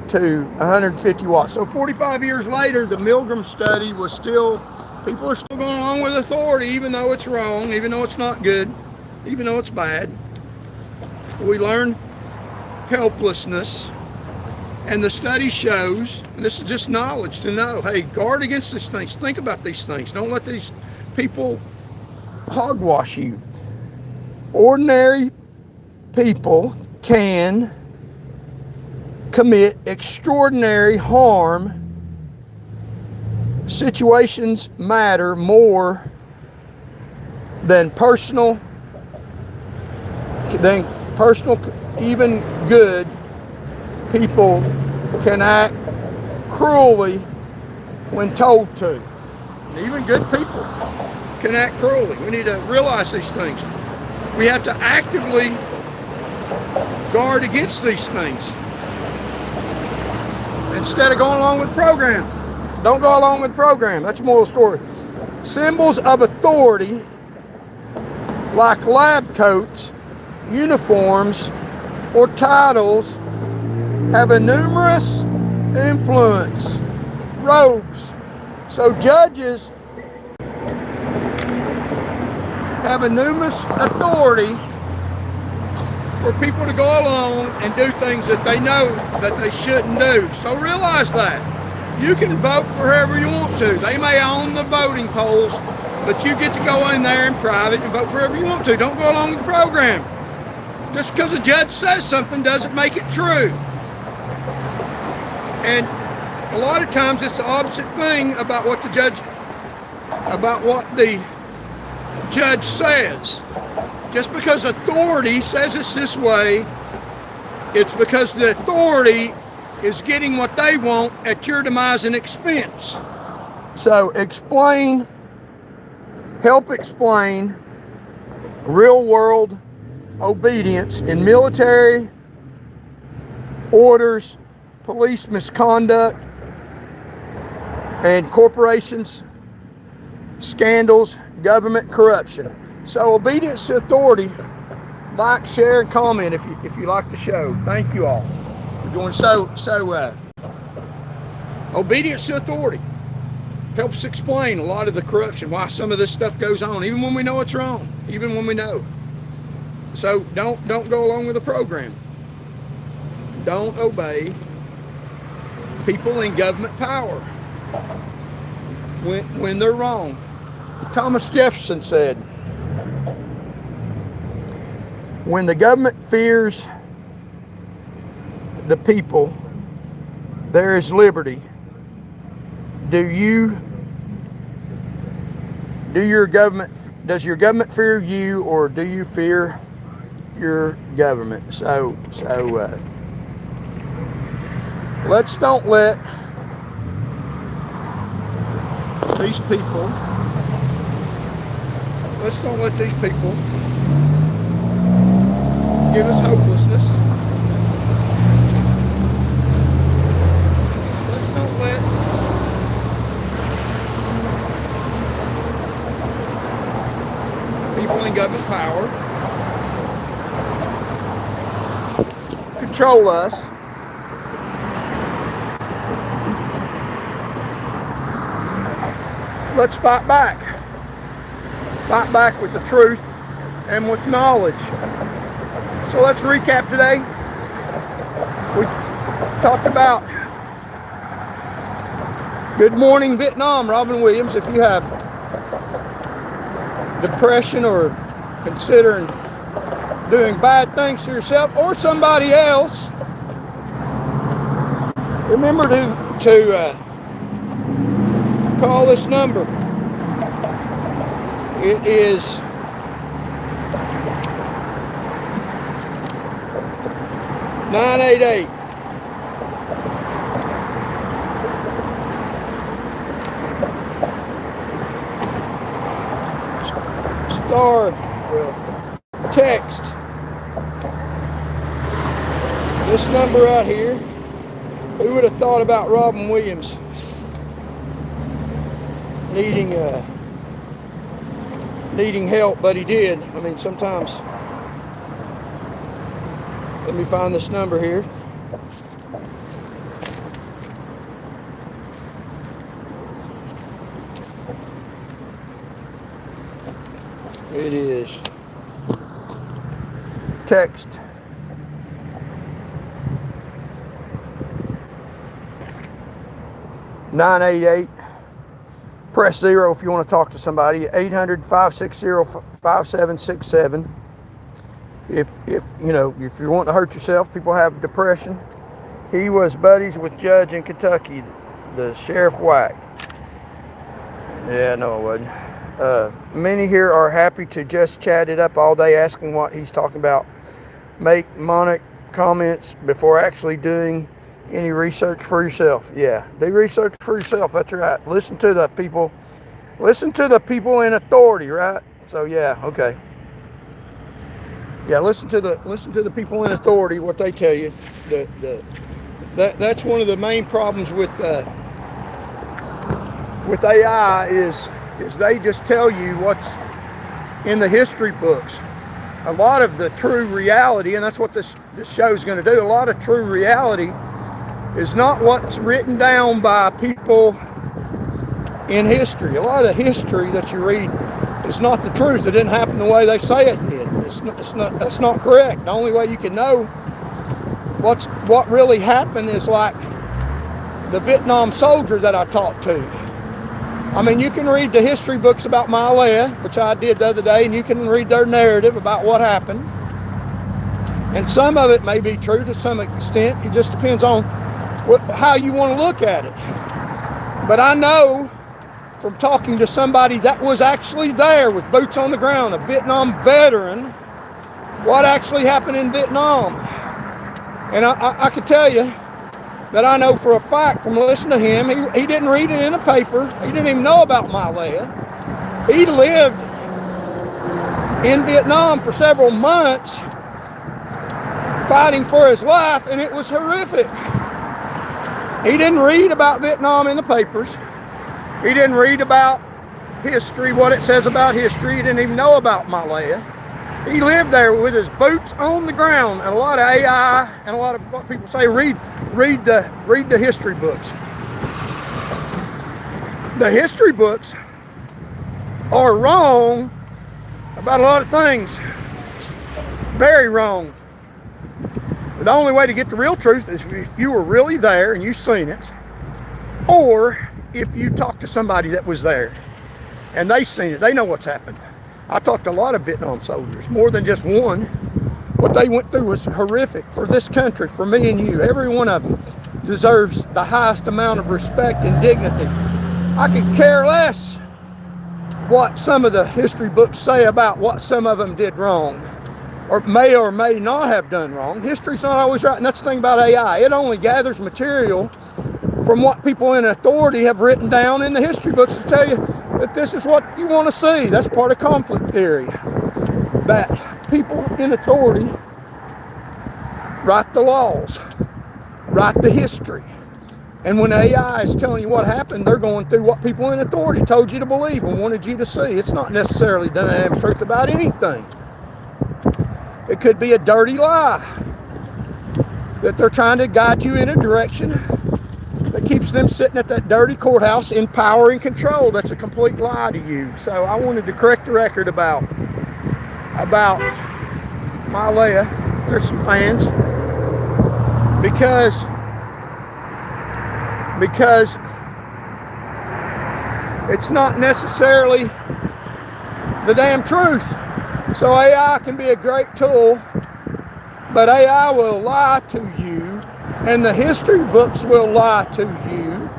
to 150 watts. So 45 years later, the Milgram study was still, people are still going along with authority, even though it's wrong, even though it's not good, even though it's bad. We learn helplessness, and the study shows, and this is just knowledge to know, hey, guard against these things. Think about these things. Don't let these people hogwash you. Ordinary people can commit extraordinary harm. Situations matter more than personal, even good people can act cruelly when told to. And even good people can act cruelly. We need to realize these things. We have to actively guard against these things instead of going along with the program. Don't go along with the program. That's the moral of the story. Symbols of authority, like lab coats, uniforms, or titles, have a numerous influence. Robes. So judges have a numerous authority for people to go along and do things that they know that they shouldn't do. So realize that. You can vote for whoever you want to. They may own the voting polls, but you get to go in there in private and vote for whoever you want to. Don't go along with the program. Just because a judge says something doesn't make it true. And a lot of times it's the opposite thing about what the judge says. Just because authority says it's this way, it's because the authority is getting what they want at your demise and expense. So help explain real world obedience in military orders, police misconduct, and corporations, scandals, government corruption. So obedience to authority. Like, share, and comment if you like the show. Thank you all for doing obedience to authority helps explain a lot of the corruption, why some of this stuff goes on, even when we know it's wrong, even when we know. So don't go along with the program. Don't obey people in government power when they're wrong. Thomas Jefferson said, when the government fears the people, there is liberty. Does your government fear you, or do you fear your government? So let's don't let these people give us hopelessness. Let's don't let people in government power control us. Let's fight back. Fight back with the truth and with knowledge. So let's recap today. We talked about Good Morning Vietnam, Robin Williams. If you have depression or considering doing bad things to yourself or somebody else, remember to call this number. It is 988 988 star, well, text this number right here. Who would have thought about Robin Williams needing help, but he did. I mean, sometimes. Let me find this number here. It is text 988. Press 0 if you want to talk to somebody. 800-560-5767. If you want to hurt yourself, people have depression. He was buddies with Judge in Kentucky, the Sheriff White. Yeah, no, it wasn't. Many here are happy to just chat it up all day, asking what he's talking about. Make mnemonic comments before actually doing any research for yourself. Yeah, do research for yourself. That's right. Listen to the people in authority, right? So yeah, okay. Yeah, listen to the people in authority, what they tell you. That's one of the main problems with AI is they just tell you what's in the history books. A lot of the true reality, and that's what this show is going to do, a lot of true reality is not what's written down by people in history. A lot of history that you read is not the truth. It didn't happen the way they say it did. That's not correct. The only way you can know what really happened is like the Vietnam soldier that I talked to. I mean, you can read the history books about Malaya, which I did the other day, and you can read their narrative about what happened. And some of it may be true to some extent. It just depends on how you want to look at it. But I know from talking to somebody that was actually there with boots on the ground, a Vietnam veteran, what actually happened in Vietnam. And I could tell you that I know for a fact from listening to him, he didn't read it in a paper. He didn't even know about Malaya. He lived in Vietnam for several months fighting for his life, and it was horrific. He didn't read about Vietnam in the papers. He didn't read about history, what it says about history. He didn't even know about Malaya. He lived there with his boots on the ground. And a lot of AI and a lot of what people say, read the history books. The history books are wrong about a lot of things. Very wrong. The only way to get the real truth is if you were really there and you've seen it, or if you talk to somebody that was there and they've seen it, they know what's happened. I talked to a lot of Vietnam soldiers, more than just one. What they went through was horrific for this country, for me and you. Every one of them deserves the highest amount of respect and dignity. I could care less what some of the history books say about what some of them did wrong, or may not have done wrong. History's not always right, and that's the thing about AI. It only gathers material from what people in authority have written down in the history books to tell you that this is what you want to see. That's part of conflict theory. That people in authority write the laws, write the history. And when AI is telling you what happened, they're going through what people in authority told you to believe and wanted you to see. It's not necessarily the damn truth about anything. It could be a dirty lie that they're trying to guide you in a direction that keeps them sitting at that dirty courthouse in power and control. That's a complete lie to you. So I wanted to correct the record about Malaya. There's some fans because it's not necessarily the damn truth. So AI can be a great tool, but AI will lie to you, and the history books will lie to you.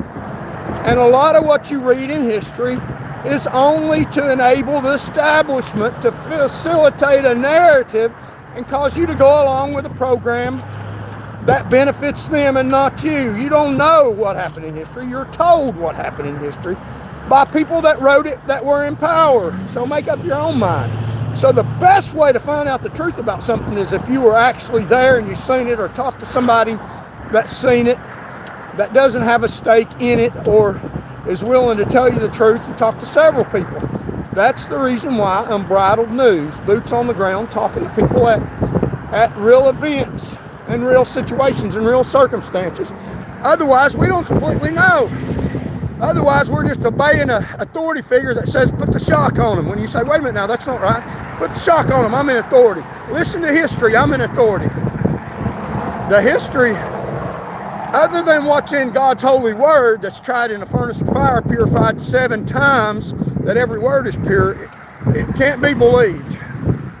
And a lot of what you read in history is only to enable the establishment to facilitate a narrative and cause you to go along with a program that benefits them and not you. You don't know what happened in history. You're told what happened in history by people that wrote it that were in power. So make up your own mind. So the best way to find out the truth about something is if you were actually there and you've seen it, or talked to somebody that's seen it, that doesn't have a stake in it, or is willing to tell you the truth. You talk to several people. That's the reason why Unbridled News, boots on the ground, talking to people at real events and real situations and real circumstances. Otherwise, we don't completely know. Otherwise, we're just obeying an authority figure that says put the shock on them. When you say, wait a minute now, that's not right. Put the shock on them, I'm in authority. Listen to history, I'm in authority. The history, other than what's in God's holy word that's tried in a furnace of fire, purified 7 times, that every word is pure, it can't be believed.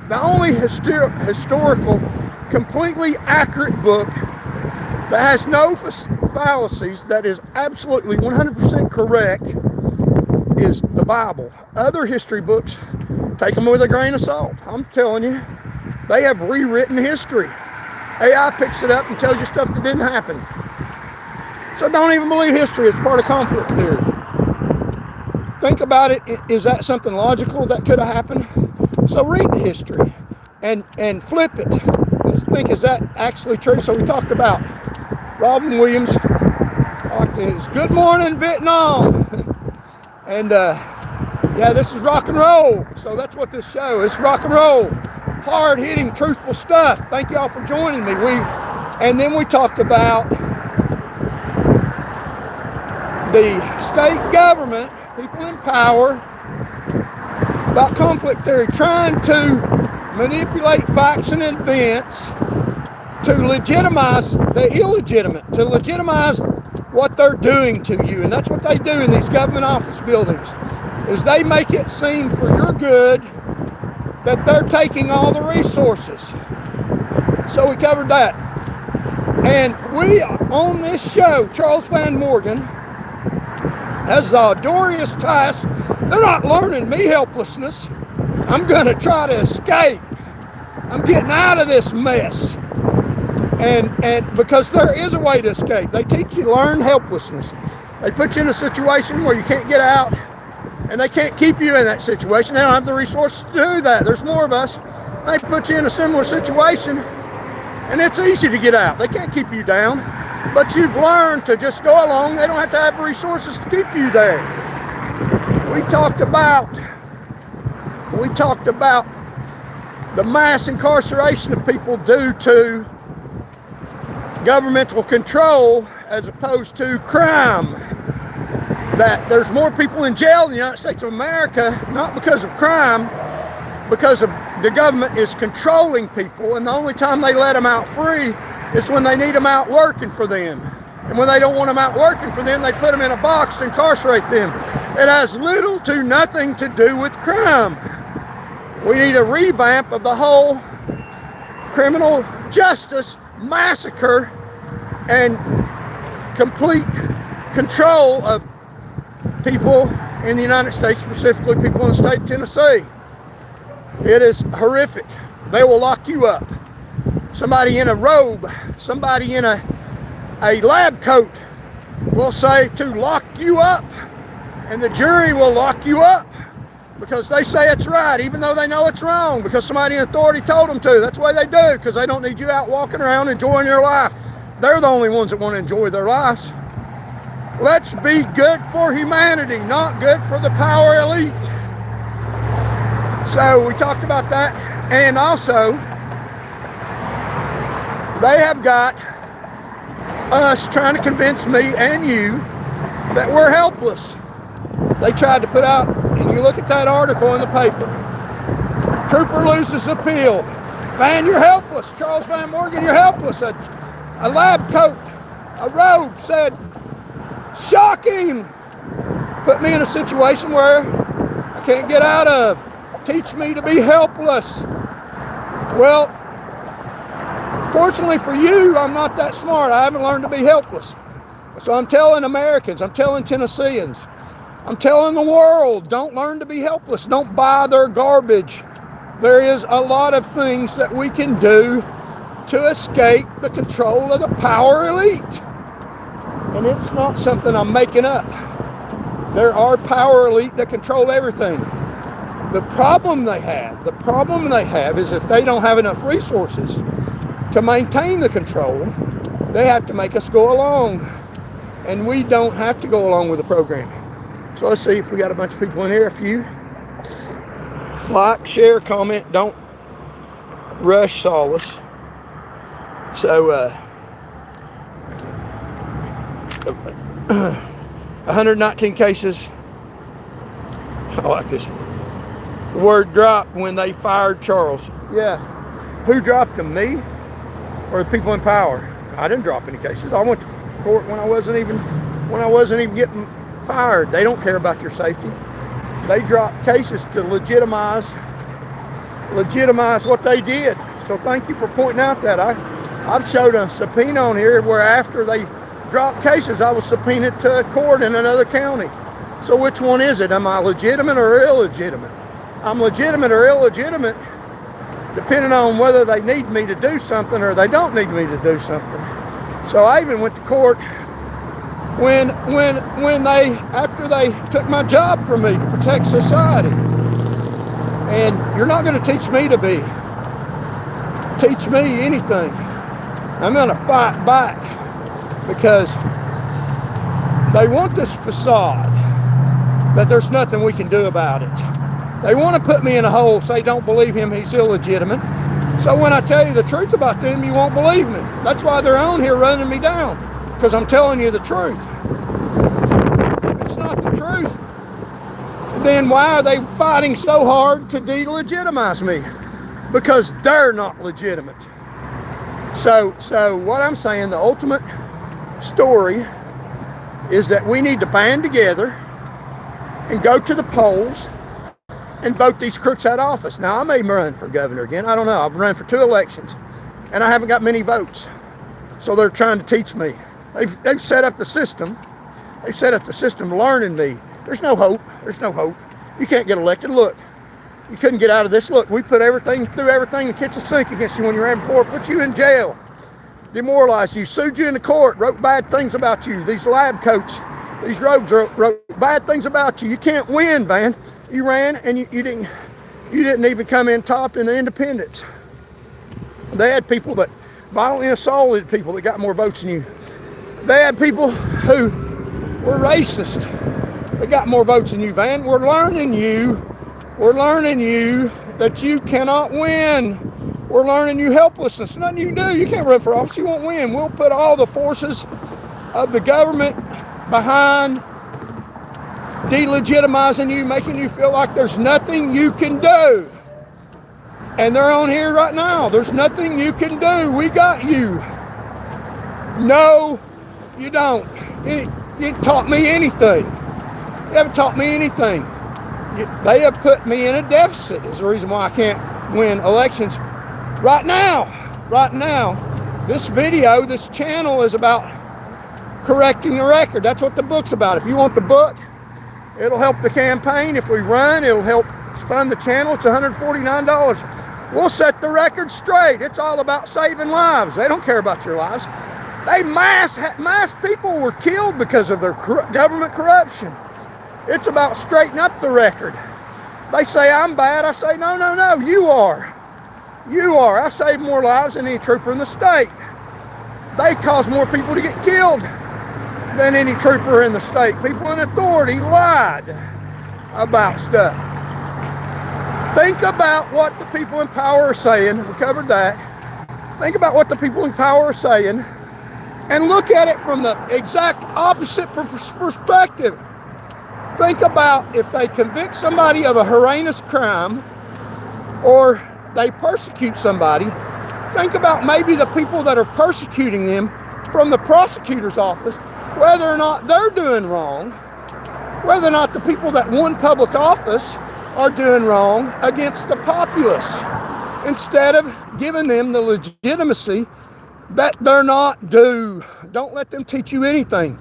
The only historical, completely accurate book that has no fallacies, that is absolutely 100% correct, is the Bible. Other history books, take them with a grain of salt. I'm telling you, they have rewritten history. AI picks it up and tells you stuff that didn't happen. So don't even believe history. It's part of conflict theory. Think about it. Is that something logical that could have happened? So read the history and flip it and think, is that actually true? So we talked about Robin Williams, like this, good morning Vietnam. And yeah, this is rock and roll. So that's what this show is, rock and roll. Hard hitting, truthful stuff. Thank y'all for joining me. And then we talked about the state government, people in power, about conflict theory, trying to manipulate facts and events to legitimize the illegitimate, to legitimize what they're doing to you. And that's what they do in these government office buildings, is they make it seem for your good that they're taking all the resources. So we covered that. And we, on this show, Charles Van Morgan, has the audacious task. They're not learning me helplessness. I'm going to try to escape. I'm getting out of this mess. And because there is a way to escape. They teach you learned helplessness. They put you in a situation where you can't get out, and they can't keep you in that situation. They don't have the resources to do that. There's more of us. They put you in a similar situation, and it's easy to get out. They can't keep you down, but you've learned to just go along. They don't have to have resources to keep you there. We talked about the mass incarceration of people due to governmental control as opposed to crime. That there's more people in jail in the United States of America, not because of crime, because of the government is controlling people, and the only time they let them out free is when they need them out working for them. And when they don't want them out working for them, they put them in a box to incarcerate them. It has little to nothing to do with crime. We need a revamp of the whole criminal justice massacre and complete control of people in the United States, specifically people in the state of Tennessee. It is horrific. They will lock you up. Somebody in a robe, somebody in a lab coat will say to lock you up, and the jury will lock you up because they say it's right, even though they know it's wrong, because somebody in authority told them to. That's the way they do, because they don't need you out walking around enjoying your life. They're the only ones that want to enjoy their lives. Let's be good for humanity, not good for the power elite. So we talked about that. And also, they have got us trying to convince me and you that we're helpless. They tried to put out, and you look at that article in the paper, trooper loses appeal. Van, you're helpless. Charles Van Morgan, you're helpless. A lab coat, a robe said, shocking. Put me in a situation where I can't get out of. Teach me to be helpless. Well, fortunately for you, I'm not that smart. I haven't learned to be helpless. So I'm telling Americans, I'm telling Tennesseans, I'm telling the world, don't learn to be helpless. Don't buy their garbage. There is a lot of things that we can do to escape the control of the power elite. And it's not something I'm making up. There are power elite that control everything. The problem they have is that they don't have enough resources to maintain the control. They have to make us go along, and we don't have to go along with the programming. So let's see if we got a bunch of people in here. A few. Like, share, comment, don't rush Solace. So 119 cases. I like this. The word dropped when they fired Charles. Yeah. Who dropped them? Me or the people in power? I didn't drop any cases. I went to court when I wasn't even getting fired. They don't care about your safety. They dropped cases to legitimize what they did. So thank you for pointing out that. I've showed a subpoena on here where after they dropped cases, I was subpoenaed to a court in another county. So which one is it? Am I legitimate or illegitimate? I'm legitimate or illegitimate depending on whether they need me to do something or they don't need me to do something. So I even went to court when after they took my job from me to protect society. And you're not going to teach me anything. I'm going to fight back because they want this facade that there's nothing we can do about it. They want to put me in a hole, say don't believe him, he's illegitimate. So when I tell you the truth about them, you won't believe me. That's why they're on here running me down, because I'm telling you the truth. If it's not the truth, then why are they fighting so hard to delegitimize me? Because they're not legitimate. So what I'm saying, the ultimate story is that we need to band together and go to the polls and vote these crooks out of office. Now, I may run for governor again. I don't know. I've run for 2 elections, and I haven't got many votes. So they're trying to teach me. They've set up the system. They set up the system learning me. There's no hope. There's no hope. You can't get elected. Look, you couldn't get out of this. Look, we put everything in the kitchen sink against you when you ran before, put you in jail, demoralized you, sued you in the court, wrote bad things about you. These lab coats, these rogues wrote bad things about you. You can't win, Van. You ran and you didn't even come in top in the independents. They had people that violently assaulted people that got more votes than you. They had people who were racist that got more votes than you, Van. We're learning you that you cannot win. We're learning you helplessness. Nothing you can do. You can't run for office. You won't win. We'll put all the forces of the government behind delegitimizing you, making you feel like there's nothing you can do. And they're on here right now. There's nothing you can do. We got you. No, you don't. You ain't taught me anything. You haven't taught me anything. They have put me in a deficit is the reason why I can't win elections right now. Right now, this video, this channel is about correcting the record. That's what the book's about. If you want the book, it'll help the campaign. If we run, it'll help fund the channel. It's $149. We'll set the record straight. It's all about saving lives. They don't care about your lives. Mass people were killed because of their government corruption. It's about straightening up the record. They say I'm bad. I say, no, you are. You are. I saved more lives than any trooper in the state. They caused more people to get killed than any trooper in the state. People in authority lied about stuff. Think about what the people in power are saying. We covered that. Think about what the people in power are saying and look at it from the exact opposite perspective. Think about if they convict somebody of a heinous crime or they persecute somebody. Think about maybe the people that are persecuting them from the prosecutor's office, whether or not they're doing wrong, whether or not the people that won public office are doing wrong against the populace, instead of giving them the legitimacy that they're not due. Don't let them teach you anything.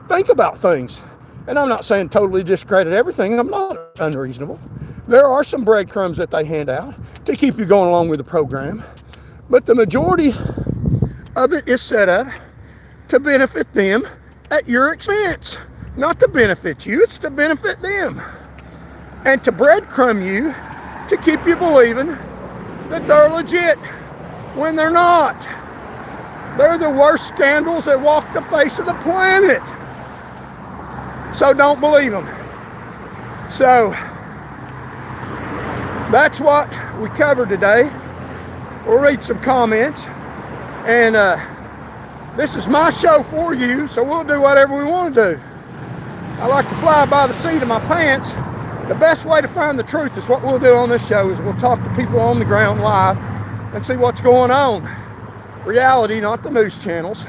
Think about things. And I'm not saying totally discredit everything. I'm not unreasonable. There are some breadcrumbs that they hand out to keep you going along with the program. But the majority of it is set up to benefit them at your expense. Not to benefit you, it's to benefit them. and to breadcrumb you to keep you believing that they're legit when they're not. They're the worst scandals that walk the face of the planet. So don't believe them. So that's what we covered today. We'll read some comments. And this is my show for you, so we'll do whatever we want to do. I like to fly by the seat of my pants. The best way to find the truth is what we'll do on this show is we'll talk to people on the ground live and see what's going on. Reality, not the news channels,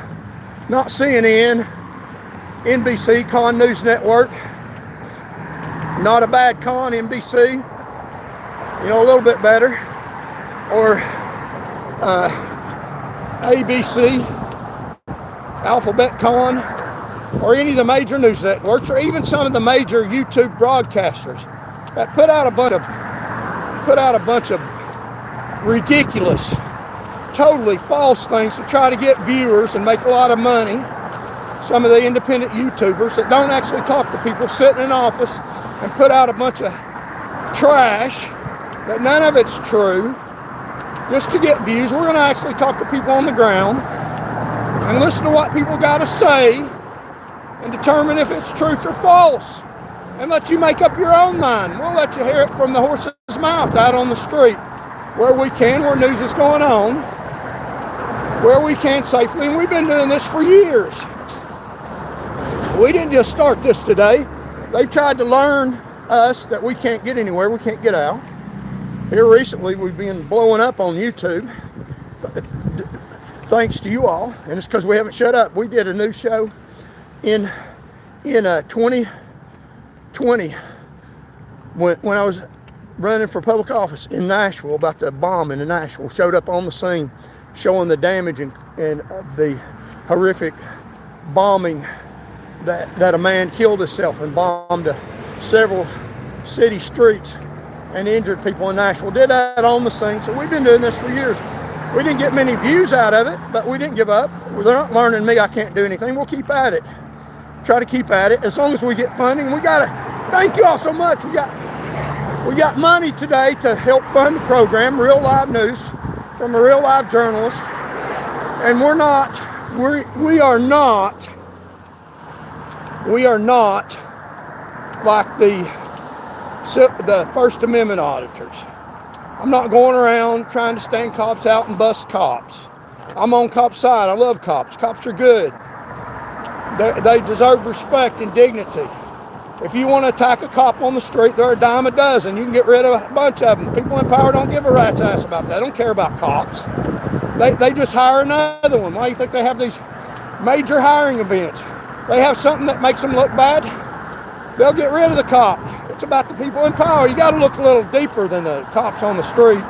not CNN, NBC, Con News Network, not a bad Con, NBC, you know, a little bit better, or ABC, Alphabet Con, or any of the major news networks, or even some of the major YouTube broadcasters that put out a bunch of ridiculous, totally false things to try to get viewers and make a lot of money. Some of the independent YouTubers that don't actually talk to people sitting in office and put out a bunch of trash that none of it's true just to get views. We're going to actually talk to people on the ground and listen to what people got to say and determine if it's truth or false, and let you make up your own mind. We'll let you hear it from the horse's mouth out on the street where we can, where news is going on, where we can safely, and we've been doing this for years. We didn't just start this today. They've tried to learn us that we can't get anywhere, we can't get out. Here recently we've been blowing up on YouTube, thanks to you all, and it's because we haven't shut up. We did a new show in 2020 when I was running for public office in Nashville about the bombing in Nashville. Showed up on the scene showing the damage and the horrific bombing that a man killed himself and bombed several city streets and injured people in Nashville. Did that on the scene. So we've been doing this for years. We didn't get many views out of it, but we didn't give up. They're not learning me, I can't do anything. We'll keep at it. Try to keep at it as long as we get funding. We gotta thank you all so much. We got money today to help fund the program, real live news from a real live journalist. And we are not like the First Amendment auditors. I'm not going around trying to stand cops out and bust cops. I'm on cops' side. I love cops. Cops are good. They deserve respect and dignity. If you want to attack a cop on the street, they're a dime a dozen. You can get rid of a bunch of them. People in power don't give a rat's ass about that. They don't care about cops. They just hire another one. Why do you think they have these major hiring events? They have something that makes them look bad, they'll get rid of the cop. It's about the people in power. You got to look a little deeper than the cops on the street.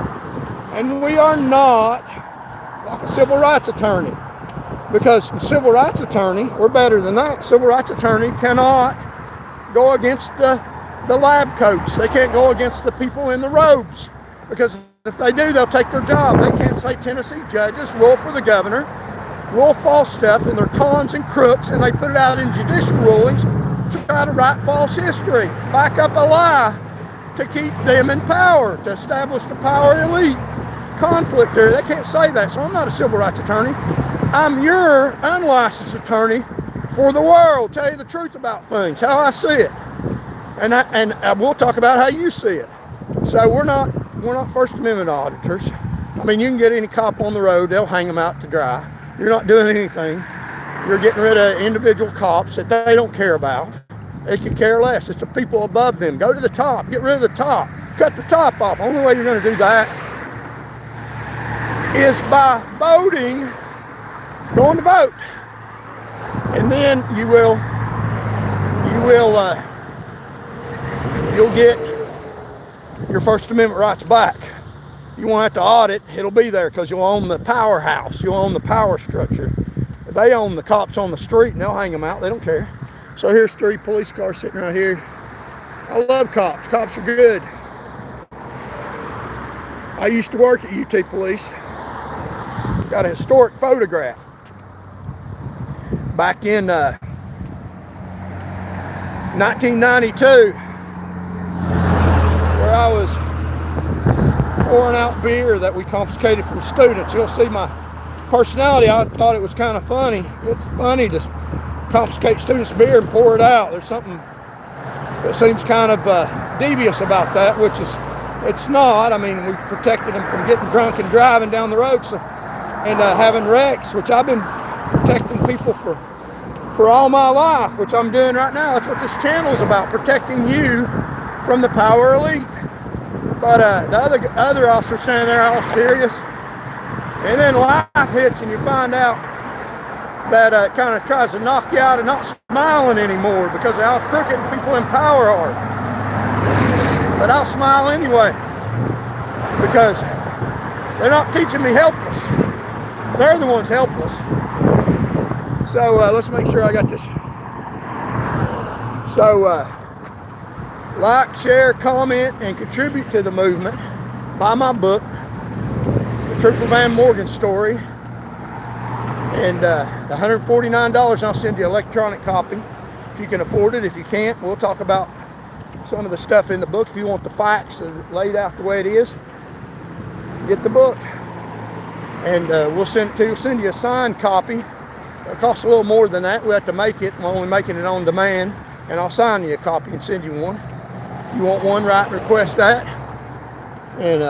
And we are not like a civil rights attorney. Because the civil rights attorney, we're better than that. Civil rights attorney cannot go against the lab coats. They can't go against the people in the robes. Because if they do, they'll take their job. They can't say Tennessee judges rule for the governor, rule false stuff, and they're cons and crooks, and they put it out in judicial rulings to try to write false history, back up a lie to keep them in power, to establish the power elite conflict there. They can't say that, so I'm not a civil rights attorney. I'm your unlicensed attorney for the world, tell you the truth about things, how I see it. And we'll talk about how you see it. So we're not First Amendment auditors. I mean, you can get any cop on the road, they'll hang them out to dry. You're not doing anything. You're getting rid of individual cops that they don't care about. They could care less. It's the people above them. Go to the top. Get rid of the top. Cut the top off. Only way you're going to do that is by voting, going to vote. And then you'll get your First Amendment rights back. You won't have to audit. It'll be there because you'll own the powerhouse. You'll own the power structure. They own the cops on the street and they'll hang them out. They don't care. So here's 3 police cars sitting right here. I love cops. Cops are good. I used to work at UT Police. Got a historic photograph. Back in 1992, I was pouring out beer that we confiscated from students. You'll see my personality. I thought it was kind of funny. It's funny to confiscate students' beer and pour it out. There's something that seems kind of devious about that, which is, it's not. I mean, we protected them from getting drunk and driving down the road, and having wrecks, which I've been protecting people for all my life, which I'm doing right now. That's what this channel is about, protecting you from the power elite. But the other officer standing there all serious, and then life hits and you find out that it kind of tries to knock you out and not smiling anymore because of how crooked people in power are. But I'll smile anyway because they're not teaching me helpless. They're the ones helpless. So let's make sure I got this. So like, share, comment, and contribute to the movement. Buy my book, The Trooper Van Morgan Story. And $149, and I'll send you an electronic copy if you can afford it. If you can't, we'll talk about some of the stuff in the book. If you want the facts laid out the way it is, get the book. And we'll send it to you. Send you a signed copy. It'll cost a little more than that. We have to make it. We're only making it on demand. And I'll sign you a copy and send you one. If you want one, write and request that. And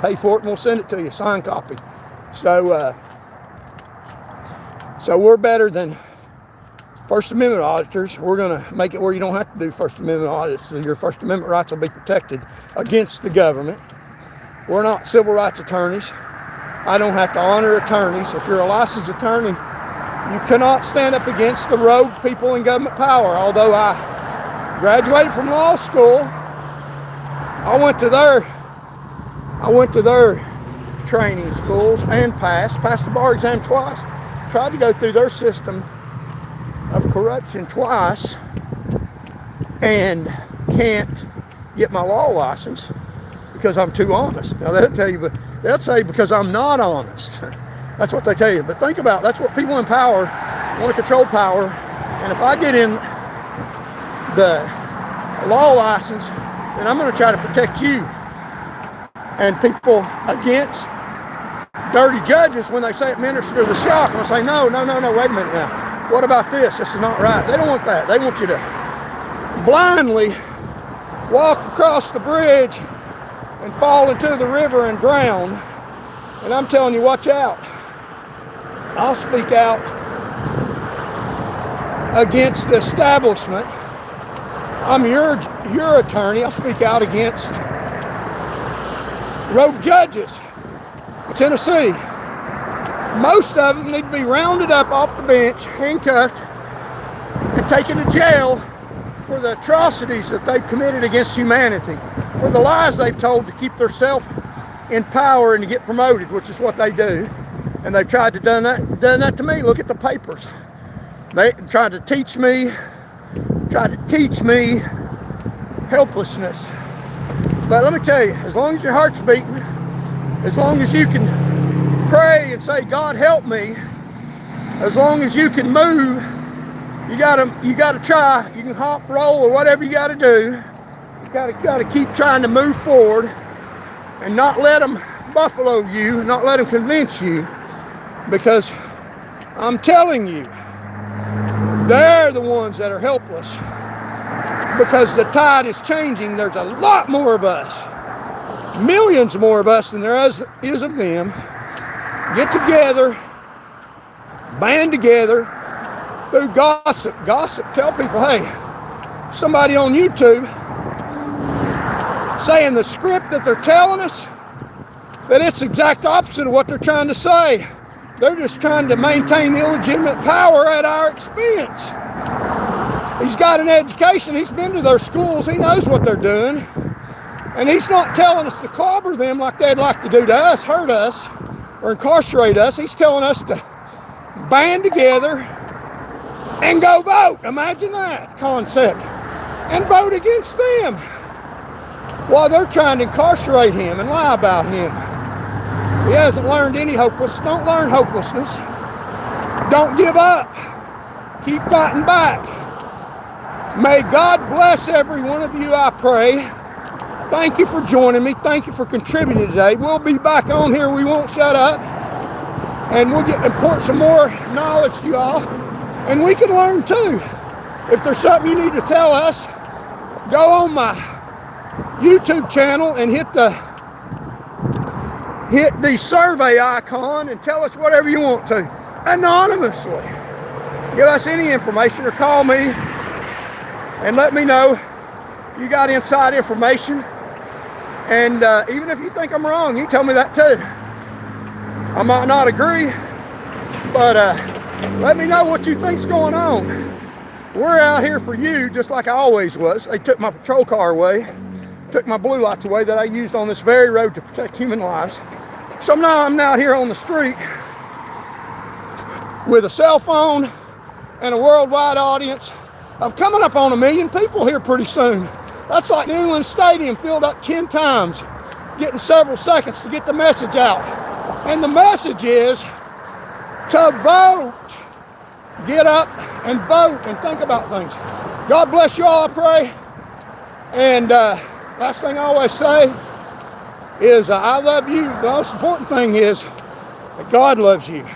pay for it, and we'll send it to you, signed copy. So we're better than First Amendment auditors. We're going to make it where you don't have to do First Amendment audits. So your First Amendment rights will be protected against the government. We're not civil rights attorneys. I don't have to honor attorneys. If you're a licensed attorney, you cannot stand up against the rogue people in government power. Although I graduated from law school, I went to their training schools and passed the bar exam twice. Tried to go through their system of corruption twice and can't get my law license because I'm too honest. Now they'll say because I'm not honest. That's what they tell you. But think about it, that's what people in power want to control power. And if I get in the law license, then I'm going to try to protect you. And people against dirty judges, when they say administer the shock, I'm going to say, no, wait a minute now. What about this? This is not right. They don't want that. They want you to blindly walk across the bridge and fall into the river and drown. And I'm telling you, watch out. I'll speak out against the establishment. I'm your attorney. I'll speak out against rogue judges in Tennessee. Most of them need to be rounded up off the bench, handcuffed, and taken to jail for the atrocities that they've committed against humanity, for the lies they've told to keep themselves in power and to get promoted, which is what they do. And they've tried to done that to me. Look at the papers. They tried to teach me helplessness. But let me tell you, as long as your heart's beating, as long as you can pray and say, God help me, as long as you can move, you gotta try. You can hop, roll, or whatever you gotta do. You gotta keep trying to move forward and not let them buffalo you, not let them convince you, because I'm telling you, they're the ones that are helpless, because the tide is changing. There's a lot more of us, millions more of us than there is of them. Get together, band together through gossip. Tell people, hey, somebody on YouTube saying the script that they're telling us, that it's the exact opposite of what they're trying to say. They're just trying to maintain illegitimate power at our expense. He's got an education. He's been to their schools. He knows what they're doing. And he's not telling us to clobber them like they'd like to do to us, hurt us, or incarcerate us. He's telling us to band together and go vote. Imagine that concept. And vote against them while they're trying to incarcerate him and lie about him. He hasn't learned any hopelessness. Don't learn hopelessness. Don't give up. Keep fighting back. May God bless every one of you, I pray. Thank you for joining me. Thank you for contributing today. We'll be back on here. We won't shut up. And we'll impart some more knowledge to you all. And we can learn too. If there's something you need to tell us, go on my YouTube channel and hit the survey icon and tell us whatever you want to, anonymously. Give us any information or call me and let me know if you got inside information. And even if you think I'm wrong, you tell me that too. I might not agree, but let me know what you think's going on. We're out here for you, just like I always was. They took my patrol car away, took my blue lights away that I used on this very road to protect human lives. So now I'm out here on the street with a cell phone and a worldwide audience of coming up on 1 million people here pretty soon. That's like New England Stadium filled up 10 times, getting several seconds to get the message out. And the message is to vote. Get up and vote and think about things. God bless you all, I pray. And last thing I always say is I love you. The most important thing is that God loves you.